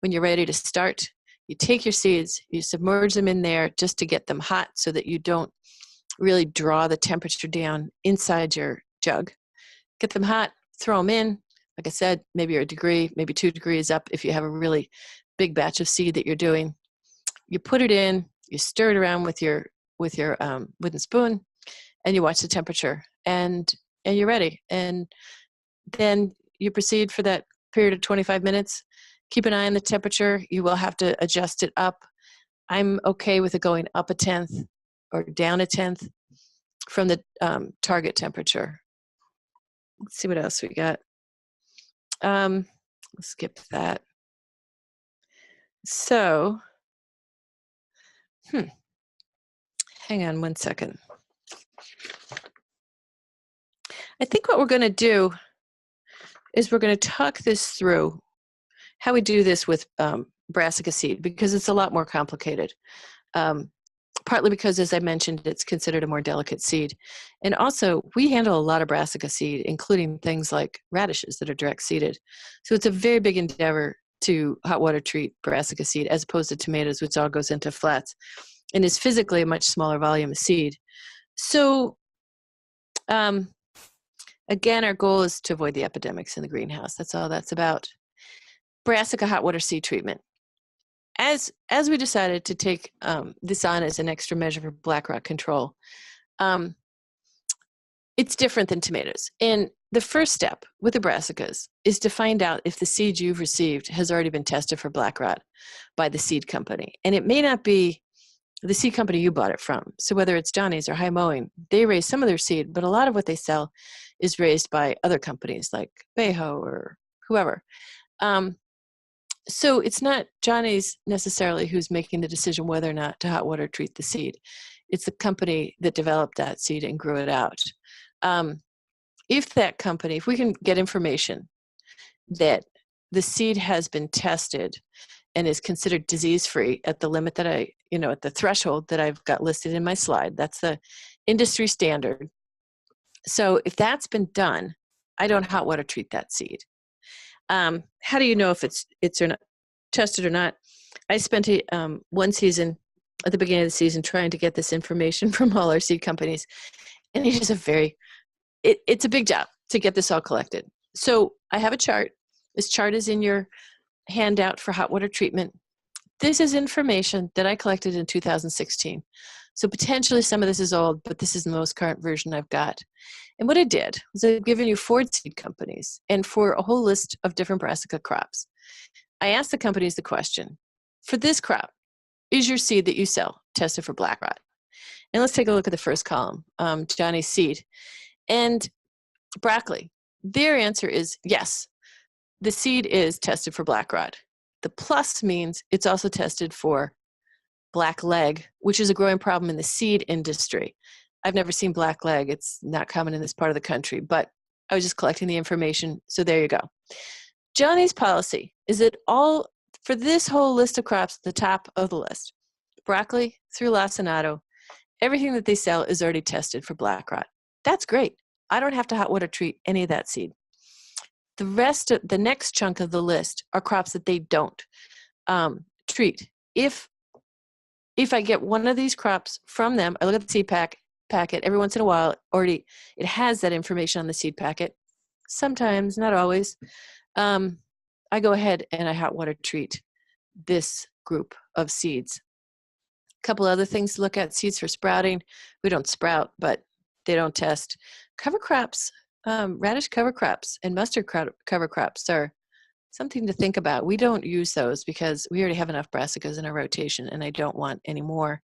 When you're ready to start, you take your seeds, you submerge them in there just to get them hot so that you don't really draw the temperature down inside your jug. Get them hot, throw them in. Like I said, maybe you're a degree, maybe 2 degrees up if you have a really big batch of seed that you're doing. You put it in, you stir it around with your wooden spoon, and you watch the temperature, and you're ready. And then you proceed for that period of 25 minutes. Keep an eye on the temperature. You will have to adjust it up. I'm okay with it going up a tenth or down a tenth from the target temperature. Let's see what else we got. Let's skip that. So, hang on one second. I think what we're going to do is we're going to talk this through, how we do this with brassica seed, because it's a lot more complicated. Partly because, as I mentioned, it's considered a more delicate seed. And also, we handle a lot of brassica seed, including things like radishes that are direct seeded. So it's a very big endeavor to hot water treat brassica seed as opposed to tomatoes, which all goes into flats and is physically a much smaller volume of seed. So again, our goal is to avoid the epidemics in the greenhouse. That's all that's about. Brassica hot water seed treatment. As we decided to take this on as an extra measure for black rot control, it's different than tomatoes. And the first step with the brassicas is to find out if the seed you've received has already been tested for black rot by the seed company. And it may not be the seed company you bought it from. So whether it's Johnny's or High Mowing, they raise some of their seed, but a lot of what they sell is raised by other companies like Bayho or whoever. So it's not Johnny's necessarily who's making the decision whether or not to hot water treat the seed. It's the company that developed that seed and grew it out. If that company, if we can get information that the seed has been tested and is considered disease-free at the limit that at the threshold that I've got listed in my slide, that's the industry standard. So if that's been done, I don't hot water treat that seed. How do you know if it's or not tested or not? I spent one season at the beginning of the season trying to get this information from all our seed companies, and it is it's a big job to get this all collected. So I have a chart. This chart is in your handout for hot water treatment. This is information that I collected in 2016. So potentially some of this is old, but this is the most current version I've got. And what I did was I've given you 4 seed companies and for a whole list of different brassica crops. I asked the companies the question, for this crop, is your seed that you sell tested for black rot? And let's take a look at the first column, Johnny's seed. And broccoli, their answer is yes, the seed is tested for black rot. The plus means it's also tested for black leg, which is a growing problem in the seed industry. I've never seen black leg. It's not common in this part of the country, but I was just collecting the information. So there you go. Johnny's policy is that for this whole list of crops at the top of the list, broccoli through lacinato, everything that they sell is already tested for black rot. That's great. I don't have to hot water treat any of that seed. The rest of the next chunk of the list are crops that they don't treat. If I get one of these crops from them, I look at the seed packet every once in a while. Already, it has that information on the seed packet. Sometimes, not always. I go ahead and I hot water treat this group of seeds. A couple other things to look at: seeds for sprouting. We don't sprout, but they don't test. Cover crops, radish cover crops and mustard cover crops are something to think about. We don't use those because we already have enough brassicas in our rotation, and I don't want any more.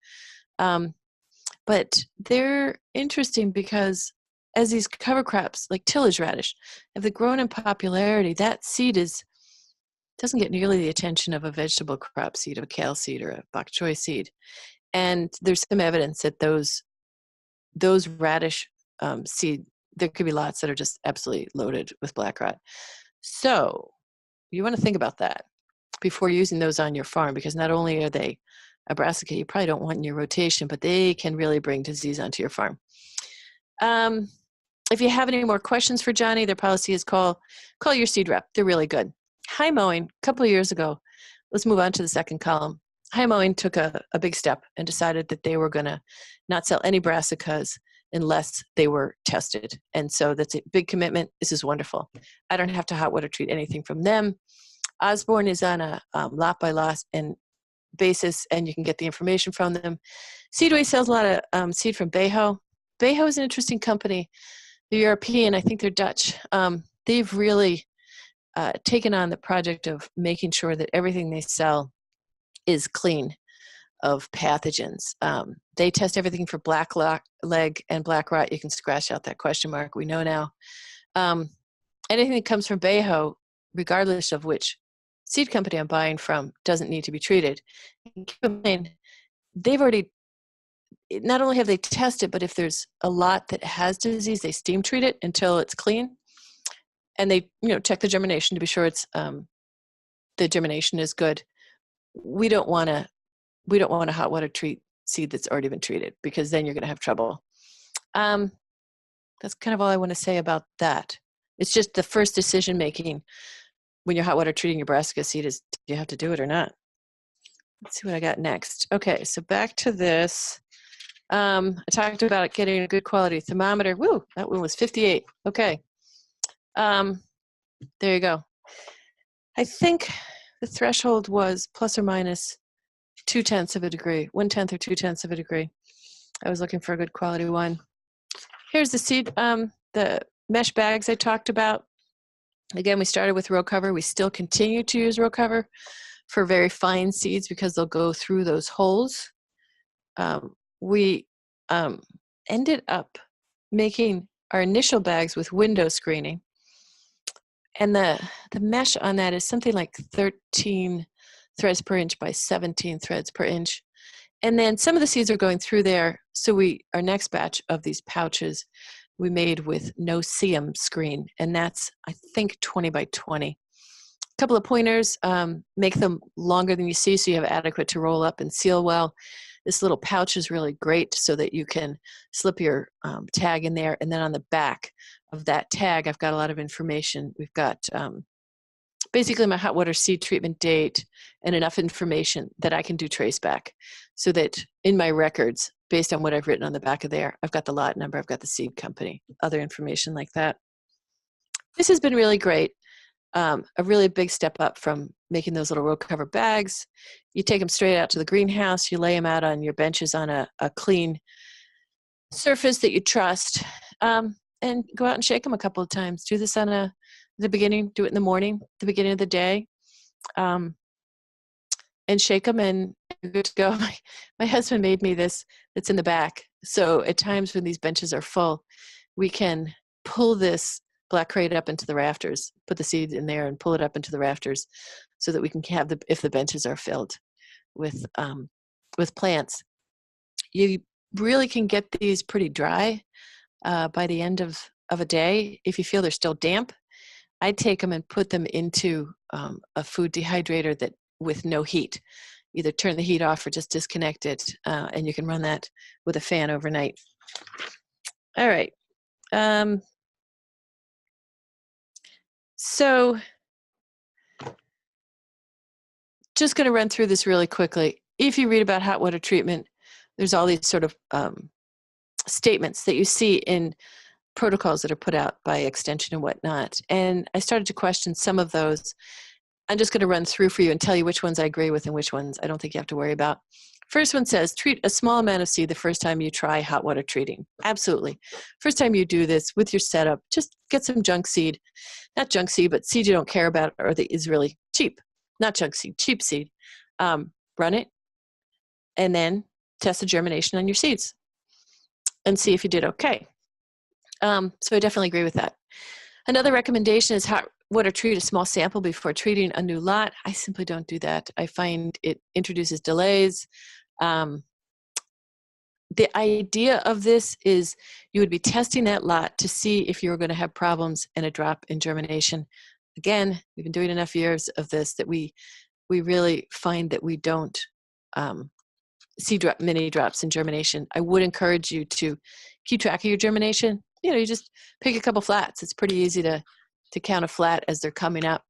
But they're interesting because as these cover crops, like tillage radish, have they grown in popularity, that seed doesn't get nearly the attention of a vegetable crop seed, of a kale seed or a bok choy seed. And there's some evidence that those radish seed, there could be lots that are just absolutely loaded with black rot. So you want to think about that before using those on your farm, because not only are they a brassica you probably don't want in your rotation, but they can really bring disease onto your farm. If you have any more questions for Johnny, their policy is call your seed rep. They're really good. High mowing, a couple of years ago, let's move on to the second column. High mowing took a big step and decided that they were going to not sell any brassicas unless they were tested. And so that's a big commitment. This is wonderful. I don't have to hot water treat anything from them. Osborne is on a lot by lot and basis, and you can get the information from them. Seedway sells a lot of seed from Beho. Beho is an interesting company. They're European. I think they're Dutch. They've really taken on the project of making sure that everything they sell is clean of pathogens. They test everything for black leg and black rot. You can scratch out that question mark. We know now. Anything that comes from Beho, regardless of which seed company I'm buying from, doesn't need to be treated. And keep in mind, not only have they tested, but if there's a lot that has disease, they steam treat it until it's clean. And they check the germination to be sure it's the germination is good. We don't want to hot water treat seed that's already been treated, because then you're going to have trouble. That's kind of all I want to say about that. It's just the first decision making when you're hot water treating your brassica seed is, do you have to do it or not? Let's see what I got next. Okay, so back to this. I talked about getting a good quality thermometer. Woo, that one was 58. Okay. There you go. I think the threshold was plus or minus 0.2 of a degree, 1/10 or 0.2 of a degree. I was looking for a good quality one. Here's the seed, the mesh bags I talked about. Again, we started with row cover. We still continue to use row cover for very fine seeds because they'll go through those holes. We ended up making our initial bags with window screening. And the mesh on that is something like 13 threads per inch by 17 threads per inch. And then some of the seeds are going through there. So our next batch of these pouches we made with no-seam screen. And that's, I think, 20 by 20. A couple of pointers, make them longer than you see so you have adequate to roll up and seal well. This little pouch is really great so that you can slip your tag in there. And then on the back of that tag, I've got a lot of information. We've got basically my hot water seed treatment date and enough information that I can do trace back, so that in my records, based on what I've written on the back of there, I've got the lot number, I've got the seed company, other information like that. This has been really great. A really big step up from making those little row cover bags. You take them straight out to the greenhouse, you lay them out on your benches on a clean surface that you trust, and go out and shake them a couple of times. Do this on the beginning, do it in the morning, the beginning of the day, and shake them, and you're good to go. My husband made me this that's in the back. So at times when these benches are full, we can pull this black crate up into the rafters, put the seed in there and pull it up into the rafters so that we can have if the benches are filled with plants. You really can get these pretty dry by the end of a day. If you feel they're still damp, I take them and put them into a food dehydrator with no heat. either turn the heat off or just disconnect it, and you can run that with a fan overnight. All right. So just going to run through this really quickly. If you read about hot water treatment, there's all these sort of statements that you see in protocols that are put out by Extension and whatnot. And I started to question some of those. I'm just going to run through for you and tell you which ones I agree with and which ones I don't think you have to worry about. First one says, treat a small amount of seed the first time you try hot water treating. Absolutely. First time you do this with your setup, just get some junk seed. Not junk seed, but seed you don't care about or that is really cheap. Not junk seed, cheap seed. Run it, and then test the germination on your seeds and see if you did okay. So I definitely agree with that. Another recommendation is hot water treat a small sample before treating a new lot. I simply don't do that. I find it introduces delays. The idea of this is you would be testing that lot to see if you were going to have problems and a drop in germination. Again, we've been doing enough years of this that we really find that we don't see many drops in germination. I would encourage you to keep track of your germination. You just pick a couple flats. It's pretty easy to count a flat as they're coming up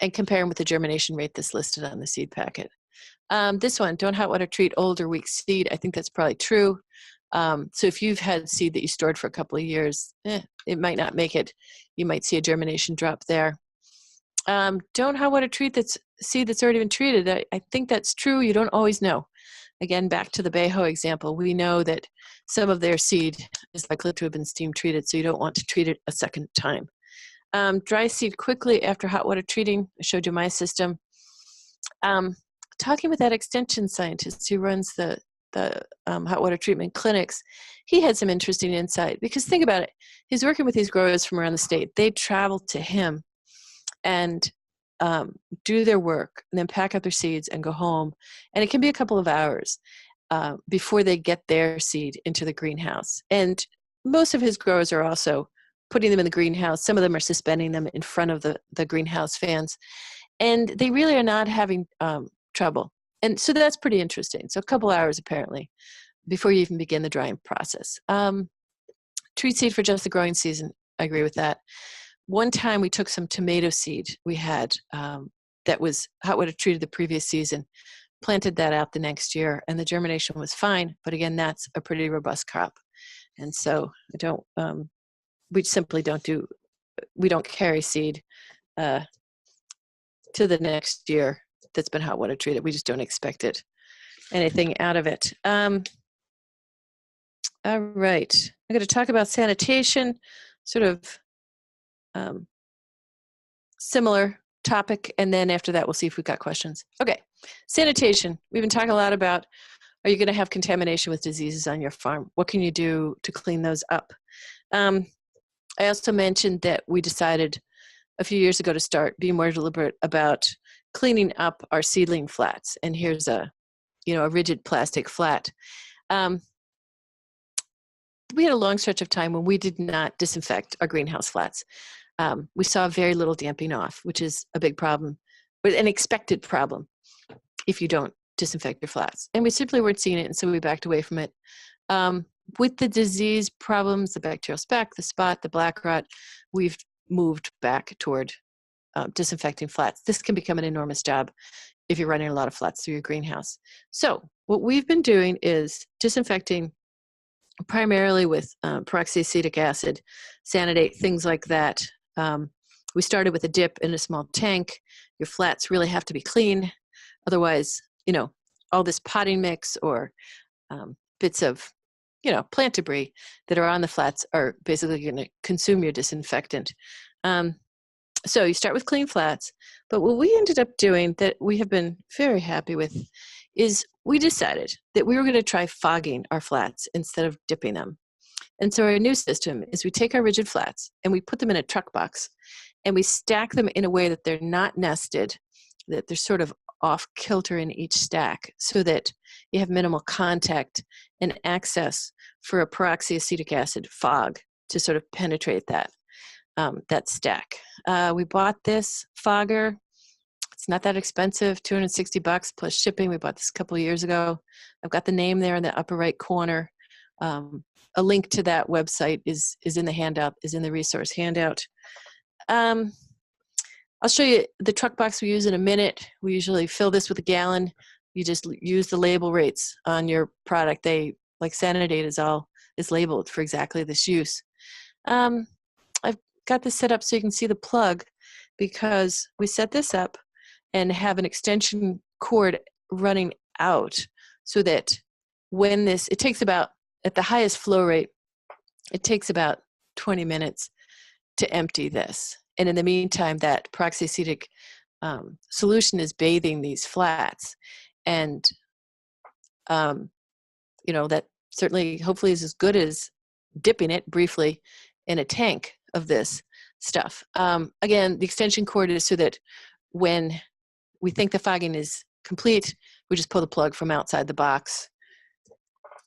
and compare them with the germination rate that's listed on the seed packet. This one, don't hot water treat old or weak seed. I think that's probably true. So if you've had seed that you stored for a couple of years, it might not make it. You might see a germination drop there. Don't hot water treat seed that's already been treated. I think that's true. You don't always know. Again, back to the Beho example, we know that some of their seed is likely to have been steam treated, so you don't want to treat it a second time. Dry seed quickly after hot water treating. I showed you my system. Talking with that extension scientist who runs the hot water treatment clinics, he had some interesting insight, because think about it. He's working with these growers from around the state. They travel to him and do their work and then pack up their seeds and go home. And it can be a couple of hours before they get their seed into the greenhouse. And most of his growers are also putting them in the greenhouse. Some of them are suspending them in front of the greenhouse fans. And they really are not having trouble. And so that's pretty interesting. So a couple hours apparently before you even begin the drying process. Treat seed for just the growing season. I agree with that. One time we took some tomato seed we had that was hot water treated the previous season, planted that out the next year, and the germination was fine. But again, that's a pretty robust crop. And so we simply we don't carry seed to the next year that's been hot water treated. We just don't expect anything out of it. All right, I'm going to talk about sanitation, sort of similar topic, and then after that we'll see if we've got questions. Okay, sanitation. We've been talking a lot about, are you going to have contamination with diseases on your farm? What can you do to clean those up? I also mentioned that we decided a few years ago to start being more deliberate about cleaning up our seedling flats. And here's a rigid plastic flat. We had a long stretch of time when we did not disinfect our greenhouse flats. We saw very little damping off, which is a big problem, but an expected problem if you don't disinfect your flats. And we simply weren't seeing it, and so we backed away from it. With the disease problems, the bacterial speck, the spot, the black rot, we've moved back toward disinfecting flats. This can become an enormous job if you're running a lot of flats through your greenhouse. So what we've been doing is disinfecting primarily with peroxyacetic acid, Sanidate, things like that. We started with a dip in a small tank. Your flats really have to be clean. Otherwise, all this potting mix or bits of, plant debris that are on the flats are basically going to consume your disinfectant. So you start with clean flats. But what we ended up doing that we have been very happy with is we decided that we were going to try fogging our flats instead of dipping them. And so our new system is we take our rigid flats and we put them in a truck box and we stack them in a way that they're not nested, that they're sort of off kilter in each stack so that you have minimal contact and access for a peroxyacetic acid fog to sort of penetrate that stack. We bought this fogger It's not that expensive, $260 plus shipping. We bought this a couple of years ago. I've got the name there in the upper right corner. A link to that website is in the handout, is in the resource handout. I'll show you the truck box we use in a minute. We usually fill this with a gallon. You just use the label rates on your product. They, like Sanidate is labeled for exactly this use. I've got this set up so you can see the plug, because we set this up and have an extension cord running out, so that when it takes about, at the highest flow rate, it takes about 20 minutes to empty this. And in the meantime, that peroxyacetic solution is bathing these flats. And, that certainly, hopefully, is as good as dipping it briefly in a tank of this stuff. Again, the extension cord is so that when we think the fogging is complete, we just pull the plug from outside the box.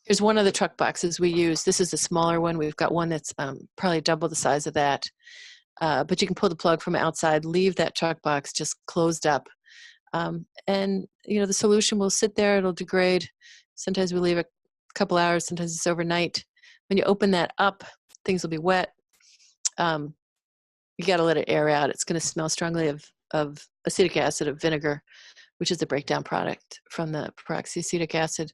Here's one of the truck boxes we use. This is a smaller one. We've got one that's probably double the size of that. But you can pull the plug from outside, leave that truck box just closed up. And, the solution will sit there. It'll degrade. Sometimes we leave it a couple hours. Sometimes it's overnight. When you open that up, things will be wet. You got to let it air out. It's going to smell strongly of acetic acid, of vinegar, which is the breakdown product from the peroxyacetic acid.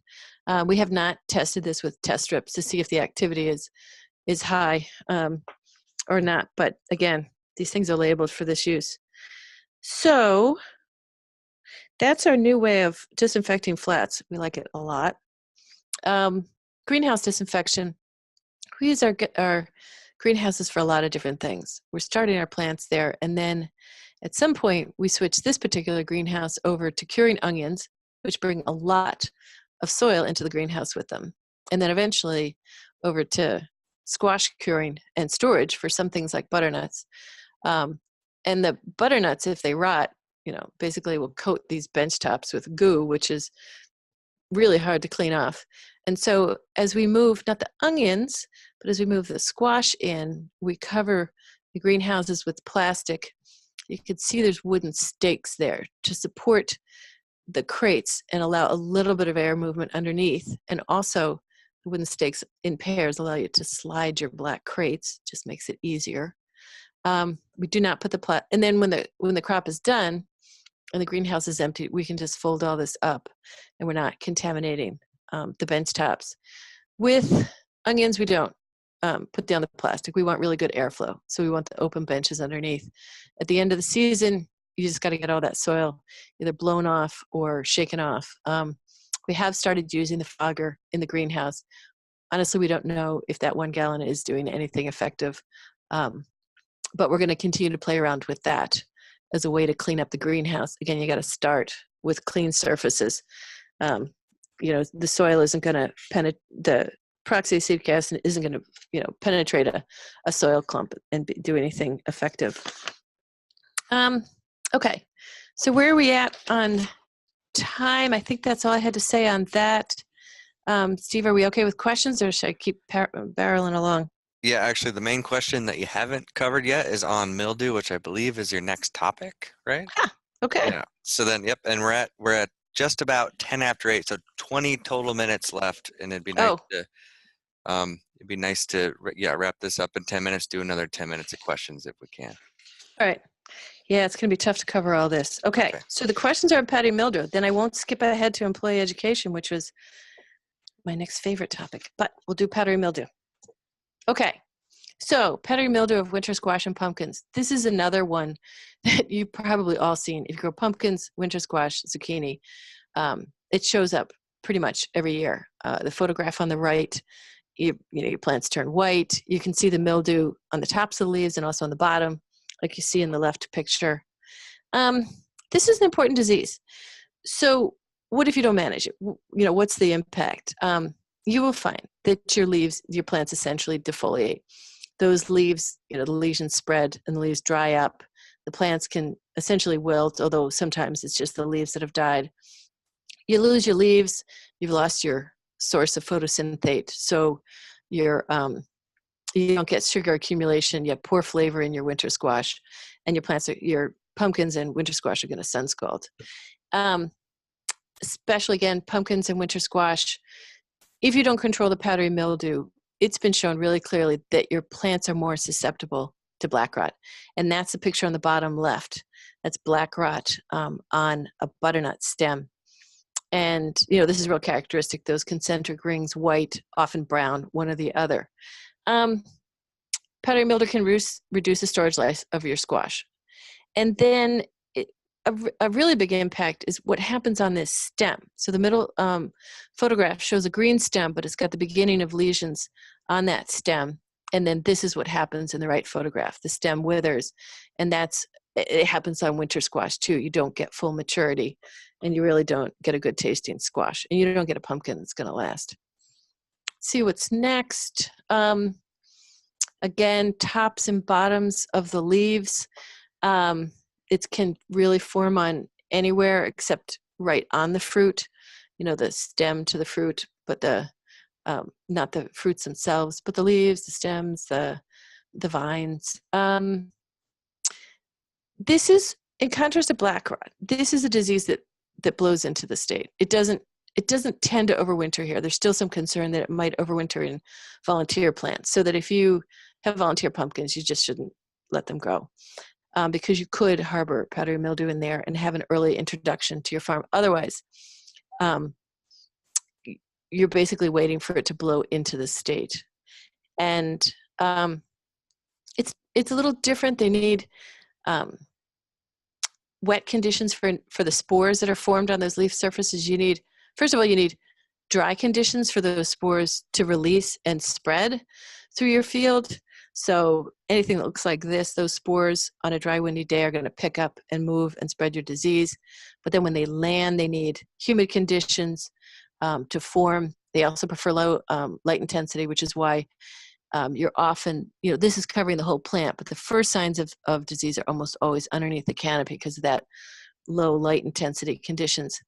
We have not tested this with test strips to see if the activity is high or not. But again, these things are labeled for this use. So that's our new way of disinfecting flats. We like it a lot. Greenhouse disinfection. We use our greenhouses for a lot of different things. We're starting our plants there, and then at some point we switch this particular greenhouse over to curing onions, which bring a lot of soil into the greenhouse with them, and then eventually over to squash curing and storage for some things like butternuts. And the butternuts, if they rot, basically will coat these bench tops with goo, which is really hard to clean off. And so as we move, not the onions, but as we move the squash in, we cover the greenhouses with plastic. You can see there's wooden stakes there to support the crates and allow a little bit of air movement underneath. And also the wooden stakes in pairs allow you to slide your black crates, just makes it easier. We do not put and then when the crop is done and the greenhouse is empty, we can just fold all this up and we're not contaminating the bench tops. With onions, we don't put down the plastic. We want really good airflow. So we want the open benches underneath. At the end of the season, you just got to get all that soil either blown off or shaken off. We have started using the fogger in the greenhouse. Honestly, we don't know if that 1 gallon is doing anything effective. But we're going to continue to play around with that as a way to clean up the greenhouse. Again, you got to start with clean surfaces. The soil isn't going to the peroxyacetic acid isn't going to penetrate a soil clump and do anything effective. Okay, so where are we at on time? I think that's all I had to say on that. Steve, are we okay with questions, or should I keep barreling along? Yeah, actually, the main question that you haven't covered yet is on mildew, which I believe is your next topic, right? Okay. Yeah. So then, yep, and we're at just about 10 after 8, so 20 total minutes left, and it'd be nice to wrap this up in 10 minutes. Do another 10 minutes of questions if we can. All right. Yeah, it's going to be tough to cover all this. Okay. So the questions are on powdery mildew. Then I won't skip ahead to employee education, which was my next favorite topic, but we'll do powdery mildew. Okay, so powdery mildew of winter squash and pumpkins. This is another one that you've probably all seen. If you grow pumpkins, winter squash, zucchini, it shows up pretty much every year. The photograph on the right, your plants turn white. You can see the mildew on the tops of the leaves and also on the bottom, like you see in the left picture. This is an important disease. So what if you don't manage it? What's the impact? You will find that your plants essentially defoliate. Those leaves, the lesions spread and the leaves dry up. The plants can essentially wilt, although sometimes it's just the leaves that have died. You lose your leaves, you've lost your source of photosynthate. So you don't get sugar accumulation, you have poor flavor in your winter squash, and your pumpkins and winter squash are going to sun scald. Especially, again, pumpkins and winter squash, if you don't control the powdery mildew, it's been shown really clearly that your plants are more susceptible to black rot. And that's the picture on the bottom left. That's black rot on a butternut stem. And, this is real characteristic, those concentric rings, white, often brown, one or the other. Powdery mildew can reduce the storage life of your squash. And then a really big impact is what happens on this stem. So the middle photograph shows a green stem, but it's got the beginning of lesions on that stem. And then this is what happens in the right photograph. The stem withers, and it happens on winter squash too. You don't get full maturity, and you really don't get a good tasting squash, and you don't get a pumpkin that's going to last. See what's next. Again, tops and bottoms of the leaves. It can really form on anywhere except right on the fruit, the stem to the fruit, but not the fruits themselves, but the leaves, the stems, the vines. This is, in contrast to black rot, this is a disease that blows into the state. It doesn't tend to overwinter here. There's still some concern that it might overwinter in volunteer plants, so that if you have volunteer pumpkins, you just shouldn't let them grow. Because you could harbor powdery mildew in there and have an early introduction to your farm. Otherwise, you're basically waiting for it to blow into the state. And it's a little different. They need wet conditions for the spores that are formed on those leaf surfaces. First of all, you need dry conditions for those spores to release and spread through your field. So anything that looks like this, those spores on a dry, windy day are going to pick up and move and spread your disease. But then when they land, they need humid conditions to form. They also prefer low light intensity, which is why you're often, this is covering the whole plant, but the first signs of disease are almost always underneath the canopy because of that low light intensity conditions.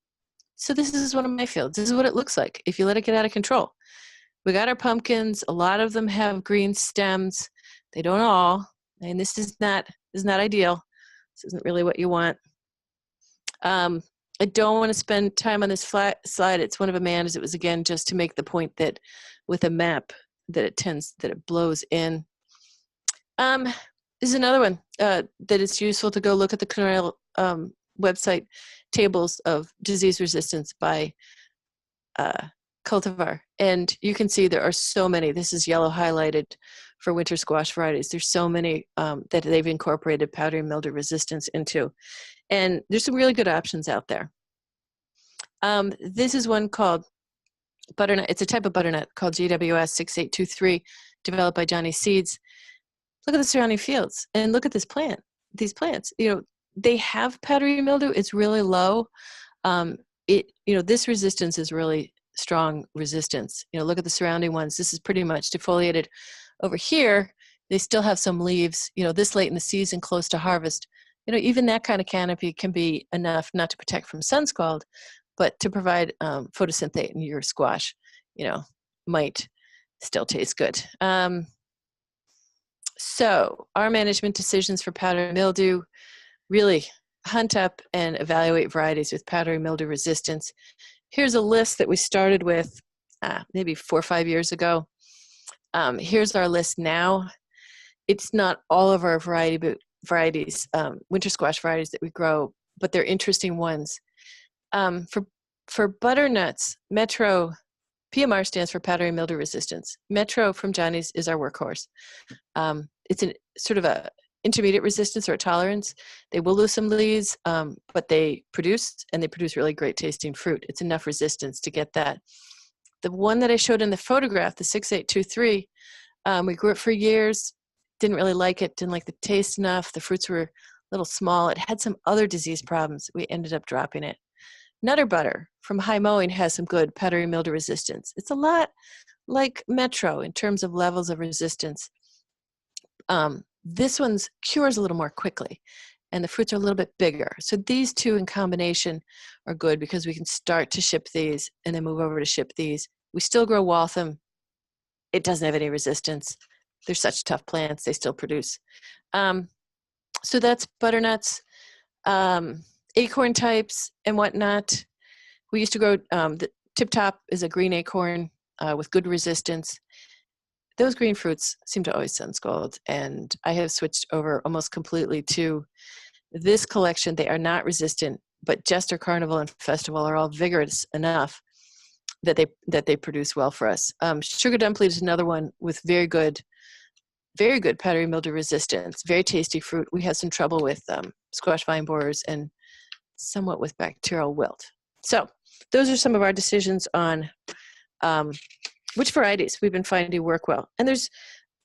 So this is one of my fields. This is what it looks like if you let it get out of control. We got our pumpkins. A lot of them have green stems. They don't all, and this is not ideal. This isn't really what you want. I don't want to spend time on this slide. It's one of Amanda's. It was, again, just to make the point that with a map that it blows in. This is another one that it's useful to go look at the Cornell website tables of disease resistance by cultivar. And you can see there are so many. This is yellow highlighted for winter squash varieties. There's so many that they've incorporated powdery mildew resistance into. And there's some really good options out there. This is one called butternut. It's a type of butternut called GWS 6823, developed by Johnny Seeds. Look at the surrounding fields and look at this plant. These plants, they have powdery mildew. It's really low. This resistance is really strong resistance. Look at the surrounding ones. This is pretty much defoliated. Over here, they still have some leaves, this late in the season, close to harvest. Even that kind of canopy can be enough not to protect from sun scald, but to provide photosynthate in your squash, might still taste good. So our management decisions for powdery mildew, really hunt up and evaluate varieties with powdery mildew resistance. Here's a list that we started with maybe 4 or 5 years ago. Here's our list now. It's not all of our varieties, winter squash varieties that we grow, but they're interesting ones. For butternuts, Metro, PMR stands for powdery mildew resistance. Metro from Johnny's is our workhorse. It's sort of a intermediate resistance or a tolerance. They will lose some leaves, but they produce really great tasting fruit. It's enough resistance to get that. The one that I showed in the photograph, the 6823, we grew it for years, didn't really like it, didn't like the taste enough. The fruits were a little small. It had some other disease problems. We ended up dropping it. Nutter butter from High Mowing has some good powdery mildew resistance. It's a lot like Metro in terms of levels of resistance. This one's cures a little more quickly, and the fruits are a little bit bigger. So these two in combination are good because we can start to ship these and then move over to ship these. We still grow Waltham. It doesn't have any resistance. They're such tough plants. They still produce. So that's butternuts. Acorn types and whatnot. We used to grow, the Tip Top is a green acorn with good resistance. Those green fruits seem to always send scolds, and I have switched over almost completely to this collection. They are not resistant, but Jester, Carnival, and Festival are all vigorous enough that they produce well for us. Sugar Dumpling is another one with very good powdery mildew resistance, very tasty fruit. We have some trouble with squash vine borers and somewhat with bacterial wilt. So those are some of our decisions on which varieties we've been finding work well. And there's,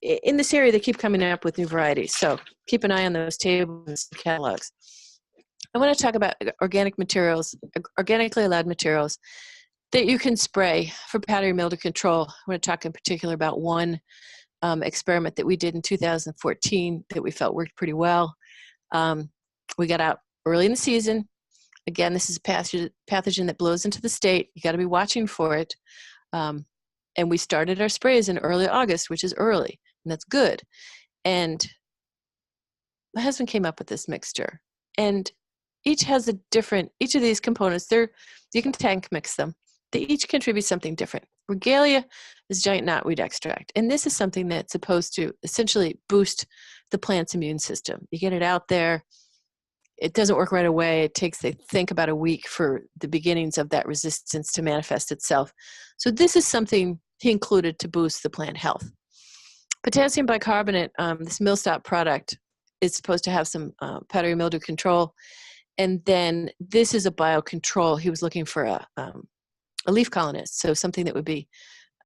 in this area, they keep coming up with new varieties. So keep an eye on those tables and catalogs. I want to talk about organic materials, organically allowed materials that you can spray for powdery mildew control. I want to talk in particular about one experiment that we did in 2014 that we felt worked pretty well. We got out early in the season. Again, this is a pathogen that blows into the state. You got to be watching for it. And we started our sprays in early August, which is early, and that's good. And my husband came up with this mixture, and each of these components, you can tank mix them. They each contribute something different. Regalia is giant knotweed extract, and this is something that's supposed to essentially boost the plant's immune system. You get it out there. It doesn't work right away. It takes, they think, about a week for the beginnings of that resistance to manifest itself. So this is something he included to boost the plant health. Potassium bicarbonate, this Millstop product, is supposed to have some powdery mildew control. And then this is a biocontrol. He was looking for a leaf colonist, so something that would be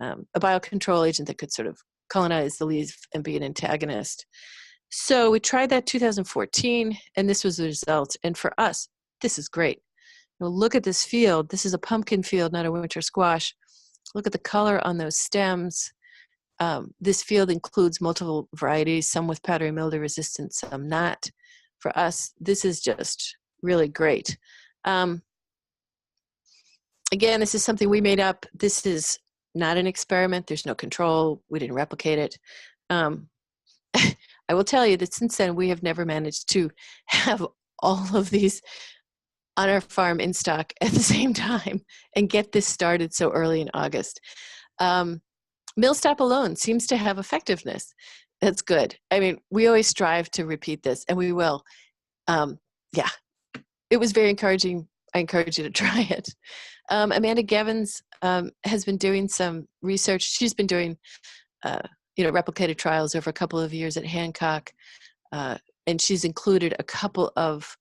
a biocontrol agent that could sort of colonize the leaf and be an antagonist. So we tried that 2014, and this was the result. And for us, this is great. Look at this field. This is a pumpkin field, not a winter squash. Look at the color on those stems. This field includes multiple varieties, some with powdery mildew resistance, some not. For us, this is just really great. Again, this is something we made up. This is not an experiment. There's no control. We didn't replicate it. I will tell you that since then, we have never managed to have all of these on our farm in stock at the same time and get this started so early in August. Millstop alone seems to have effectiveness. That's good. I mean, we always strive to repeat this, and we will. Yeah, it was very encouraging. I encourage you to try it. Amanda Gevins has been doing some research. She's been doing replicated trials over a couple of years at Hancock, and she's included a couple of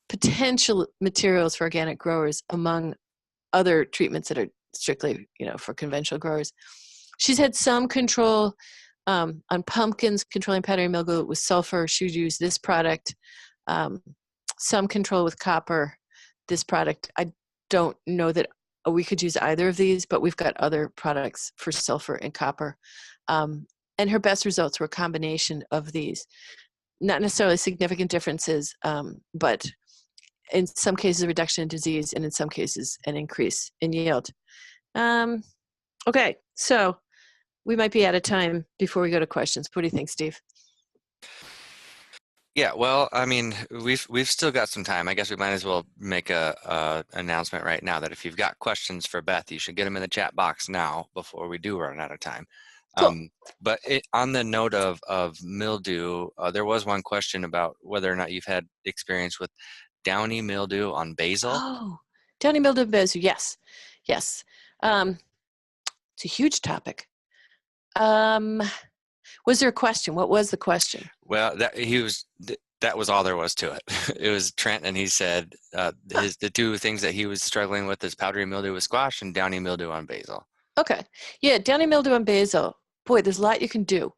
potential materials for organic growers among other treatments that are strictly, for conventional growers. She's had some control on pumpkins, controlling powdery mildew with sulfur. She would use this product. Some control with copper, this product. I don't know that we could use either of these, but we've got other products for sulfur and copper. And her best results were a combination of these. Not necessarily significant differences, but in some cases a reduction in disease, and in some cases an increase in yield. Okay, so we might be out of time before we go to questions. What do you think, Steve? Yeah, well, I mean, we've still got some time. I guess we might as well make a announcement right now that if you've got questions for Beth, you should get them in the chat box now before we do run out of time. Cool. But on the note of mildew, there was one question about whether or not you've had experience with downy mildew on basil. Oh, downy mildew on basil, yes. Yes. It's a huge topic. Was there a question? What was the question? Well, that was all there was to it. It was Trent, and he said the two things that he was struggling with is powdery mildew with squash and downy mildew on basil. Okay. Yeah, downy mildew on basil. Boy, there's a lot you can do.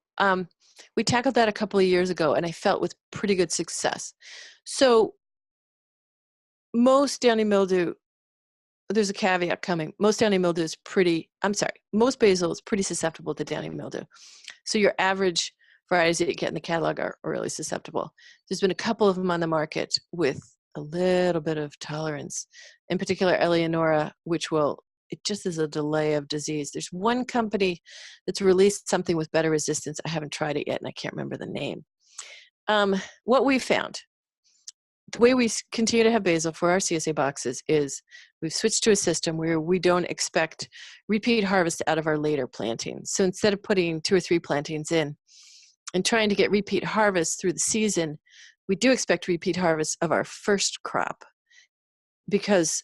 We tackled that a couple of years ago, and I felt with pretty good success. So most downy mildew, there's a caveat coming. Most downy mildew is most basil is pretty susceptible to downy mildew. So your average varieties that you get in the catalog are really susceptible. There's been a couple of them on the market with a little bit of tolerance, in particular Eleonora, it just is a delay of disease. There's one company that's released something with better resistance. I haven't tried it yet, and I can't remember the name. What we found, the way we continue to have basil for our CSA boxes is we've switched to a system where we don't expect repeat harvest out of our later plantings. So instead of putting 2 or 3 plantings in and trying to get repeat harvest through the season, we do expect repeat harvest of our first crop, because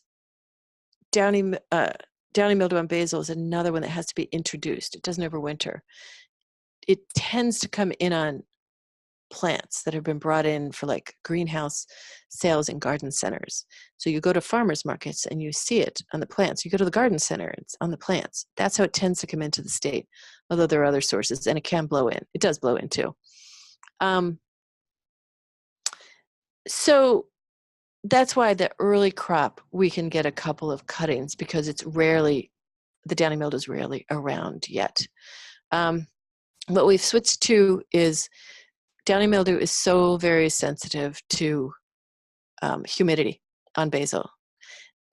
downy mildew on basil is another one that has to be introduced. It doesn't overwinter. It tends to come in on plants that have been brought in for like greenhouse sales in garden centers. So you go to farmers markets and you see it on the plants. You go to the garden center, it's on the plants. That's how it tends to come into the state, although there are other sources, and it can blow in. It does blow in too. So that's why the early crop, we can get a couple of cuttings, because it's rarely, the downy mildew is rarely around yet. What we've switched to is downy mildew is so very sensitive to humidity on basil.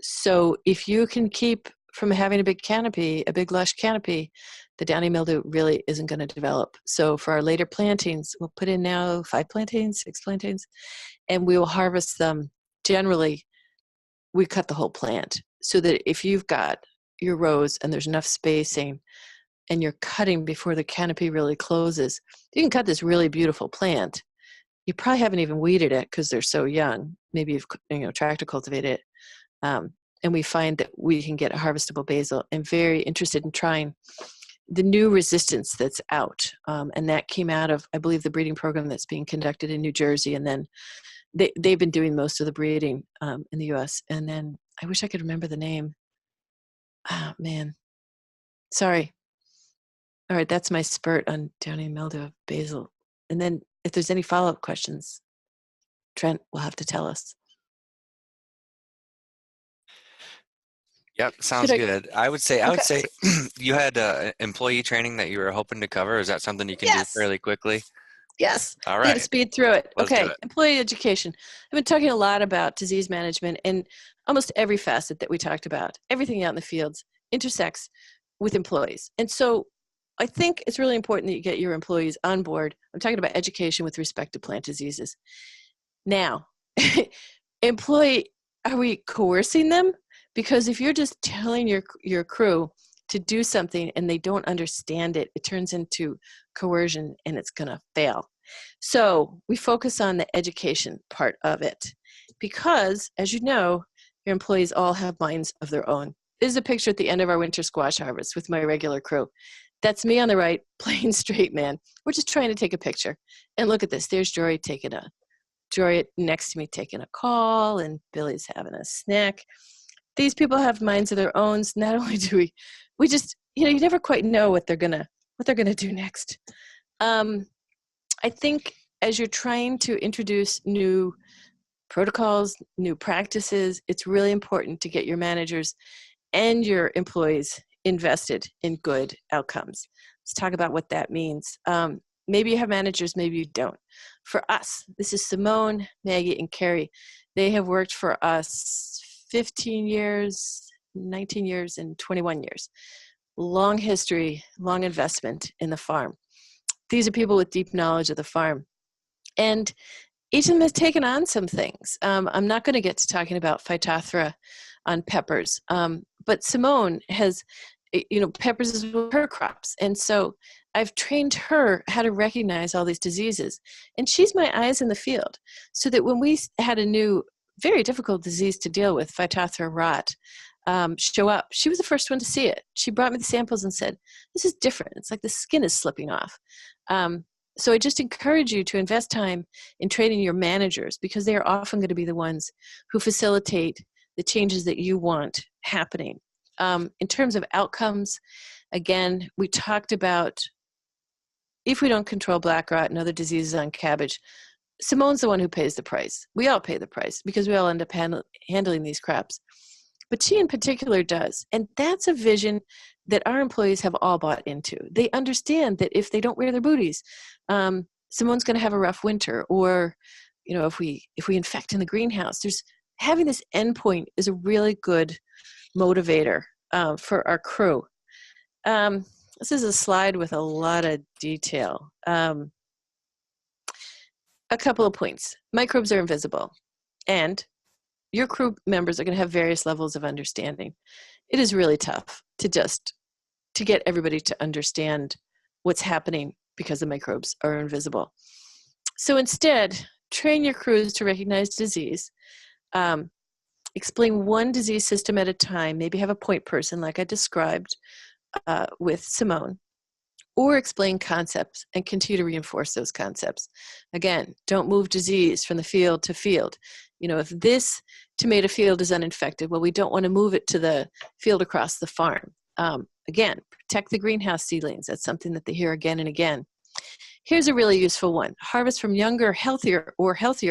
So if you can keep from having a big canopy, a big lush canopy, the downy mildew really isn't going to develop. So for our later plantings, we'll put in now 5 plantings, 6 plantings, and we will harvest them. Generally, we cut the whole plant, so that if you've got your rows and there's enough spacing and you're cutting before the canopy really closes, you can cut this really beautiful plant. You probably haven't even weeded it because they're so young. Maybe you've tractor cultivated it. And we find that we can get a harvestable basil. I'm very interested in trying the new resistance that's out. And that came out of, I believe, the breeding program that's being conducted in New Jersey. And then they've been doing most of the breeding in the US. And then I wish I could remember the name. Oh, man. Sorry. All right, that's my spurt on downy mildew of basil. And then if there's any follow-up questions, Trent will have to tell us. Yep, sounds good. I would say you had employee training that you were hoping to cover. Is that something you can do fairly quickly? Yes. All I'm right. going to speed through it. Let's do Okay. it. Employee education. I've been talking a lot about disease management, and almost every facet that we talked about, everything out in the fields, intersects with employees. And so I think it's really important that you get your employees on board. I'm talking about education with respect to plant diseases. Now, employee, are we coercing them? Because if you're just telling your crew to do something and they don't understand it, it turns into coercion and it's going to fail. So we focus on the education part of it, because, as you know, your employees all have minds of their own. This is a picture at the end of our winter squash harvest with my regular crew. That's me on the right, plain straight man. We're just trying to take a picture. And look at this. There's Jory next to me taking a call, and Billy's having a snack. These people have minds of their own. Not only do we just, you never quite know what they're gonna do next. I think as you're trying to introduce new protocols, new practices, it's really important to get your managers and your employees invested in good outcomes. Let's talk about what that means. Maybe you have managers, maybe you don't. For us, this is Simone, Maggie, and Carrie. They have worked for us 15 years, 19 years, and 21 years. Long history, long investment in the farm. These are people with deep knowledge of the farm. And each of them has taken on some things. I'm not going to get to talking about Phytophthora on peppers, but Simone has, peppers is one of her crops. And so I've trained her how to recognize all these diseases. And she's my eyes in the field, so that when we had a new, very difficult disease to deal with, Phytophthora rot, show up, she was the first one to see it. She brought me the samples and said, this is different. It's like the skin is slipping off. So I just encourage you to invest time in training your managers, because they are often going to be the ones who facilitate the changes that you want happening. In terms of outcomes, again, we talked about, if we don't control black rot and other diseases on cabbage, Simone's the one who pays the price. We all pay the price because we all end up handling these crops. But she in particular does. And that's a vision that our employees have all bought into. They understand that if they don't wear their booties, Simone's going to have a rough winter. Or, if we infect in the greenhouse, having this endpoint is a really good motivator for our crew. This is a slide with a lot of detail. A couple of points. Microbes are invisible. And your crew members are going to have various levels of understanding. It is really tough to get everybody to understand what's happening because the microbes are invisible. So instead, train your crews to recognize disease. Explain one disease system at a time. Maybe have a point person like I described with Simone. Or explain concepts and continue to reinforce those concepts. Again, don't move disease from the field to field. If this tomato field is uninfected, well, we don't want to move it to the field across the farm. Again, protect the greenhouse seedlings. That's something that they hear again and again. Here's a really useful one. Harvest from younger, healthier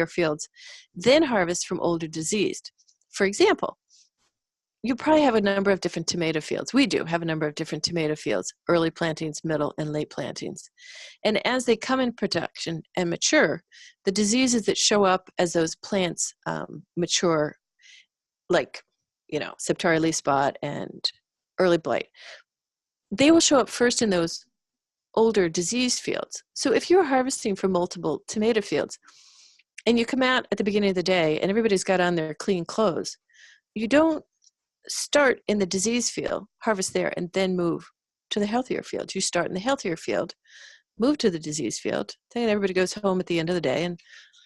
fields, then harvest from older, diseased. For example, you probably have a number of different tomato fields. We do have a number of different tomato fields, early plantings, middle, and late plantings. And as they come in production and mature, the diseases that show up as those plants mature, like, septarial leaf spot and early blight, they will show up first in those older diseased fields. So if you're harvesting from multiple tomato fields and you come out at the beginning of the day and everybody's got on their clean clothes, you don't start in the disease field, harvest there, and then move to the healthier field. You start in the healthier field, move to the disease field, then everybody goes home at the end of the day and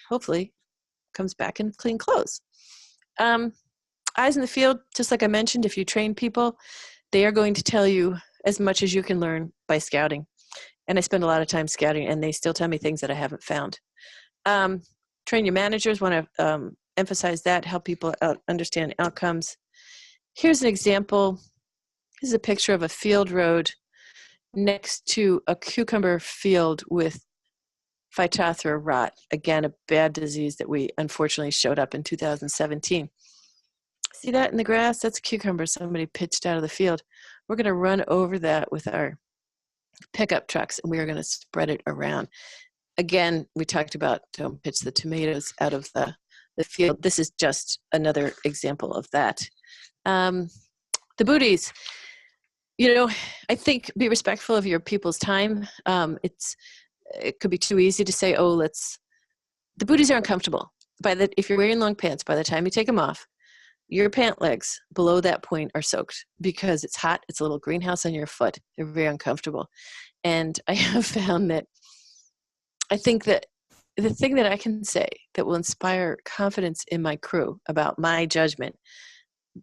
hopefully comes back in clean clothes. Eyes in the field, just like I mentioned, if you train people, they are going to tell you as much as you can learn by scouting. And I spend a lot of time scouting, and they still tell me things that I haven't found. Train your managers, want to emphasize that, help people understand outcomes. Here's an example. This is a picture of a field road next to a cucumber field with Phytophthora rot. Again, a bad disease that we unfortunately showed up in 2017. See that in the grass? That's a cucumber somebody pitched out of the field. We're going to run over that with our pickup trucks, and we are going to spread it around. Again, we talked about don't pitch the tomatoes out of the field. This is just another example of that. The booties, I think be respectful of your people's time. It could be too easy to say, the booties are uncomfortable. If you're wearing long pants, by the time you take them off, your pant legs below that point are soaked because it's hot. It's a little greenhouse on your foot. They're very uncomfortable. And I have found that I think that the thing that I can say that will inspire confidence in my crew about my judgment,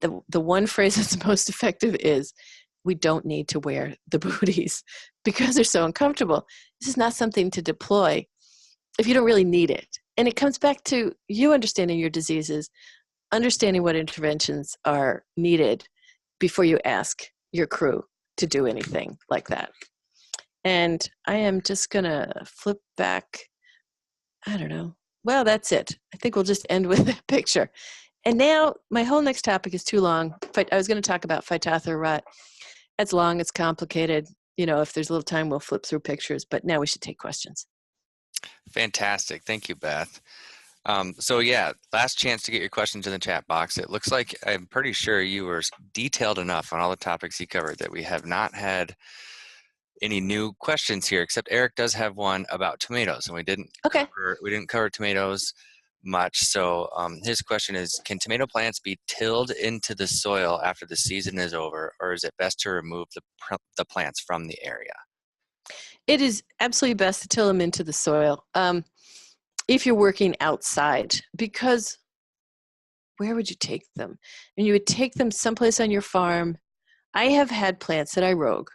the one phrase that's most effective is, we don't need to wear the booties because they're so uncomfortable. This is not something to deploy if you don't really need it. And it comes back to you understanding your diseases, understanding what interventions are needed before you ask your crew to do anything like that. And I am just going to flip back. I don't know. Well, that's it. I think we'll just end with that picture. And now my whole next topic is too long. I was going to talk about Phytophthora rot. It's long, it's complicated. If there's a little time, we'll flip through pictures, but now we should take questions. Fantastic. Thank you, Beth. So yeah, last chance to get your questions in the chat box. It looks like I'm pretty sure you were detailed enough on all the topics you covered that we have not had any new questions here, except Eric does have one about tomatoes, and we didn't cover tomatoes much. So his question is, can tomato plants be tilled into the soil after the season is over, or is it best to remove the plants from the area? It is absolutely best to till them into the soil if you're working outside, because where would you take them? And you would take them someplace on your farm. I have had plants that I rogue,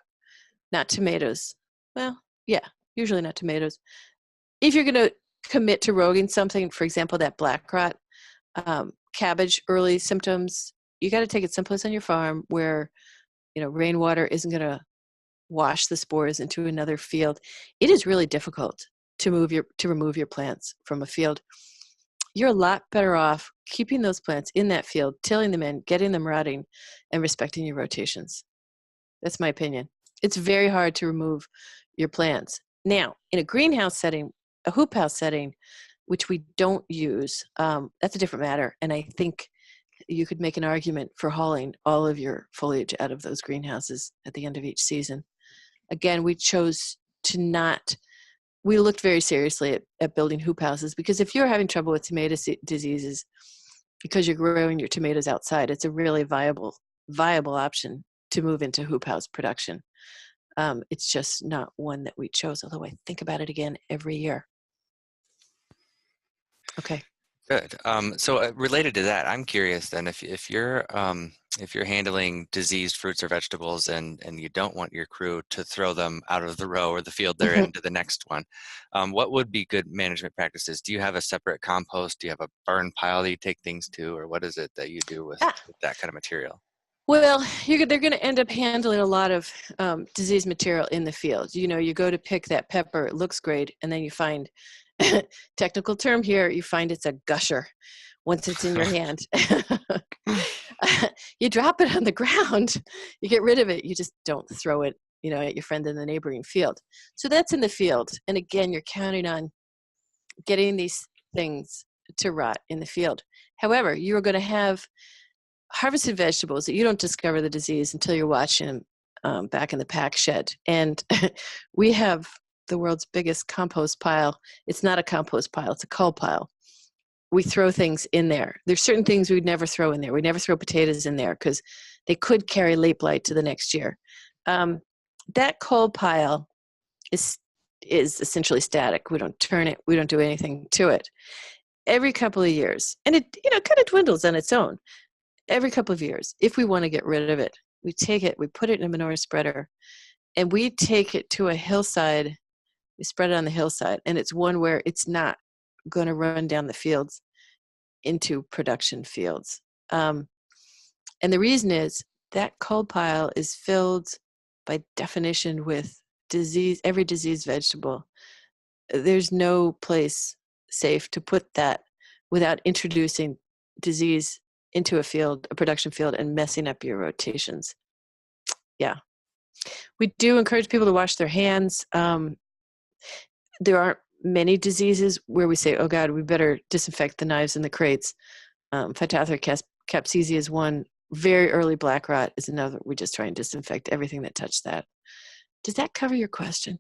not tomatoes. Well, yeah, usually not tomatoes. If you're going to commit to roguing something, for example, that black rot, cabbage early symptoms, you got to take it someplace on your farm where rainwater isn't going to wash the spores into another field. It is really difficult to remove your plants from a field. You're a lot better off keeping those plants in that field, tilling them in, getting them rotting, and respecting your rotations. That's my opinion. It's very hard to remove your plants. Now, in a greenhouse setting, a hoop house setting, which we don't use, that's a different matter. And I think you could make an argument for hauling all of your foliage out of those greenhouses at the end of each season. Again, we chose to not, we looked very seriously at building hoop houses, because if you're having trouble with tomato diseases, because you're growing your tomatoes outside, it's a really viable option to move into hoop house production. It's just not one that we chose, although I think about it again every year. Okay. Good. So related to that, I'm curious then if you're handling diseased fruits or vegetables and you don't want your crew to throw them out of the row or the field they're in to the next one, what would be good management practices? Do you have a separate compost? Do you have a burn pile that you take things to, or what is it that you do with that kind of material? Well, they're going to end up handling a lot of disease material in the field. You know, you go to pick that pepper, it looks great, and then you find, technical term here, you find it's a gusher once it's in your hand. You drop it on the ground, you get rid of it, you just don't throw it, you know, at your friend in the neighboring field. So that's in the field. And again, you're counting on getting these things to rot in the field. However, you're going to have harvested vegetables that you don't discover the disease until you're watching them back in the pack shed. And we have the world's biggest compost pile. It's not a compost pile, it's a cull pile. We throw things in there. There's certain things we'd never throw in there. We never throw potatoes in there because they could carry late blight to the next year. That cull pile is essentially static. We don't turn it. We don't do anything to it. Every couple of years, and it kind of dwindles on its own. Every couple of years, if we want to get rid of it, we take it, we put it in a manure spreader, and we take it to a hillside. We spread it on the hillside, and it's one where it's not going to run down the fields into production fields. And the reason is that coal pile is filled by definition with disease, every diseased vegetable. There's no place safe to put that without introducing disease into a field, a production field, and messing up your rotations. Yeah. We do encourage people to wash their hands. There aren't many diseases where we say, oh God, we better disinfect the knives and the crates. Phytophthora capsicum is one. Very early black rot is another. We just try and disinfect everything that touched that. Does that cover your question?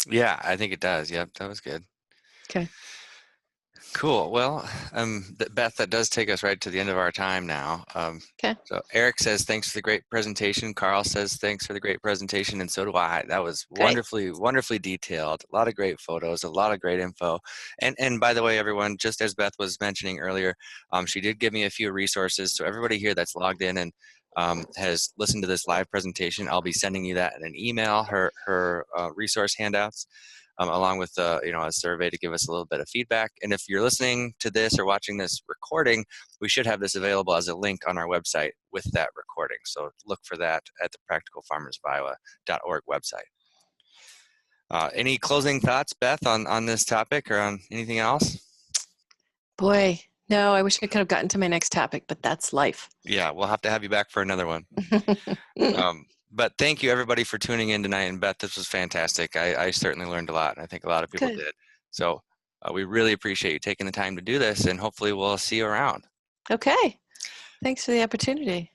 Yeah, I think it does. Yep, that was good. Okay. Cool. Well, Beth, that does take us right to the end of our time now. Okay. So Eric says, thanks for the great presentation. Carl says, thanks for the great presentation. And so do I. That was wonderfully detailed. A lot of great photos, a lot of great info. And by the way, everyone, just as Beth was mentioning earlier, she did give me a few resources. So everybody here that's logged in and has listened to this live presentation, I'll be sending you that in an email, her resource handouts. Along with a survey to give us a little bit of feedback. And if you're listening to this or watching this recording, we should have this available as a link on our website with that recording. So look for that at the practicalfarmersofiowa.org website. Any closing thoughts, Beth, on this topic or on anything else? Boy, no, I wish I could have gotten to my next topic, but that's life. Yeah, we'll have to have you back for another one. But thank you, everybody, for tuning in tonight. And Beth, this was fantastic. I certainly learned a lot. And I think a lot of people did. So we really appreciate you taking the time to do this. And hopefully we'll see you around. Okay. Thanks for the opportunity.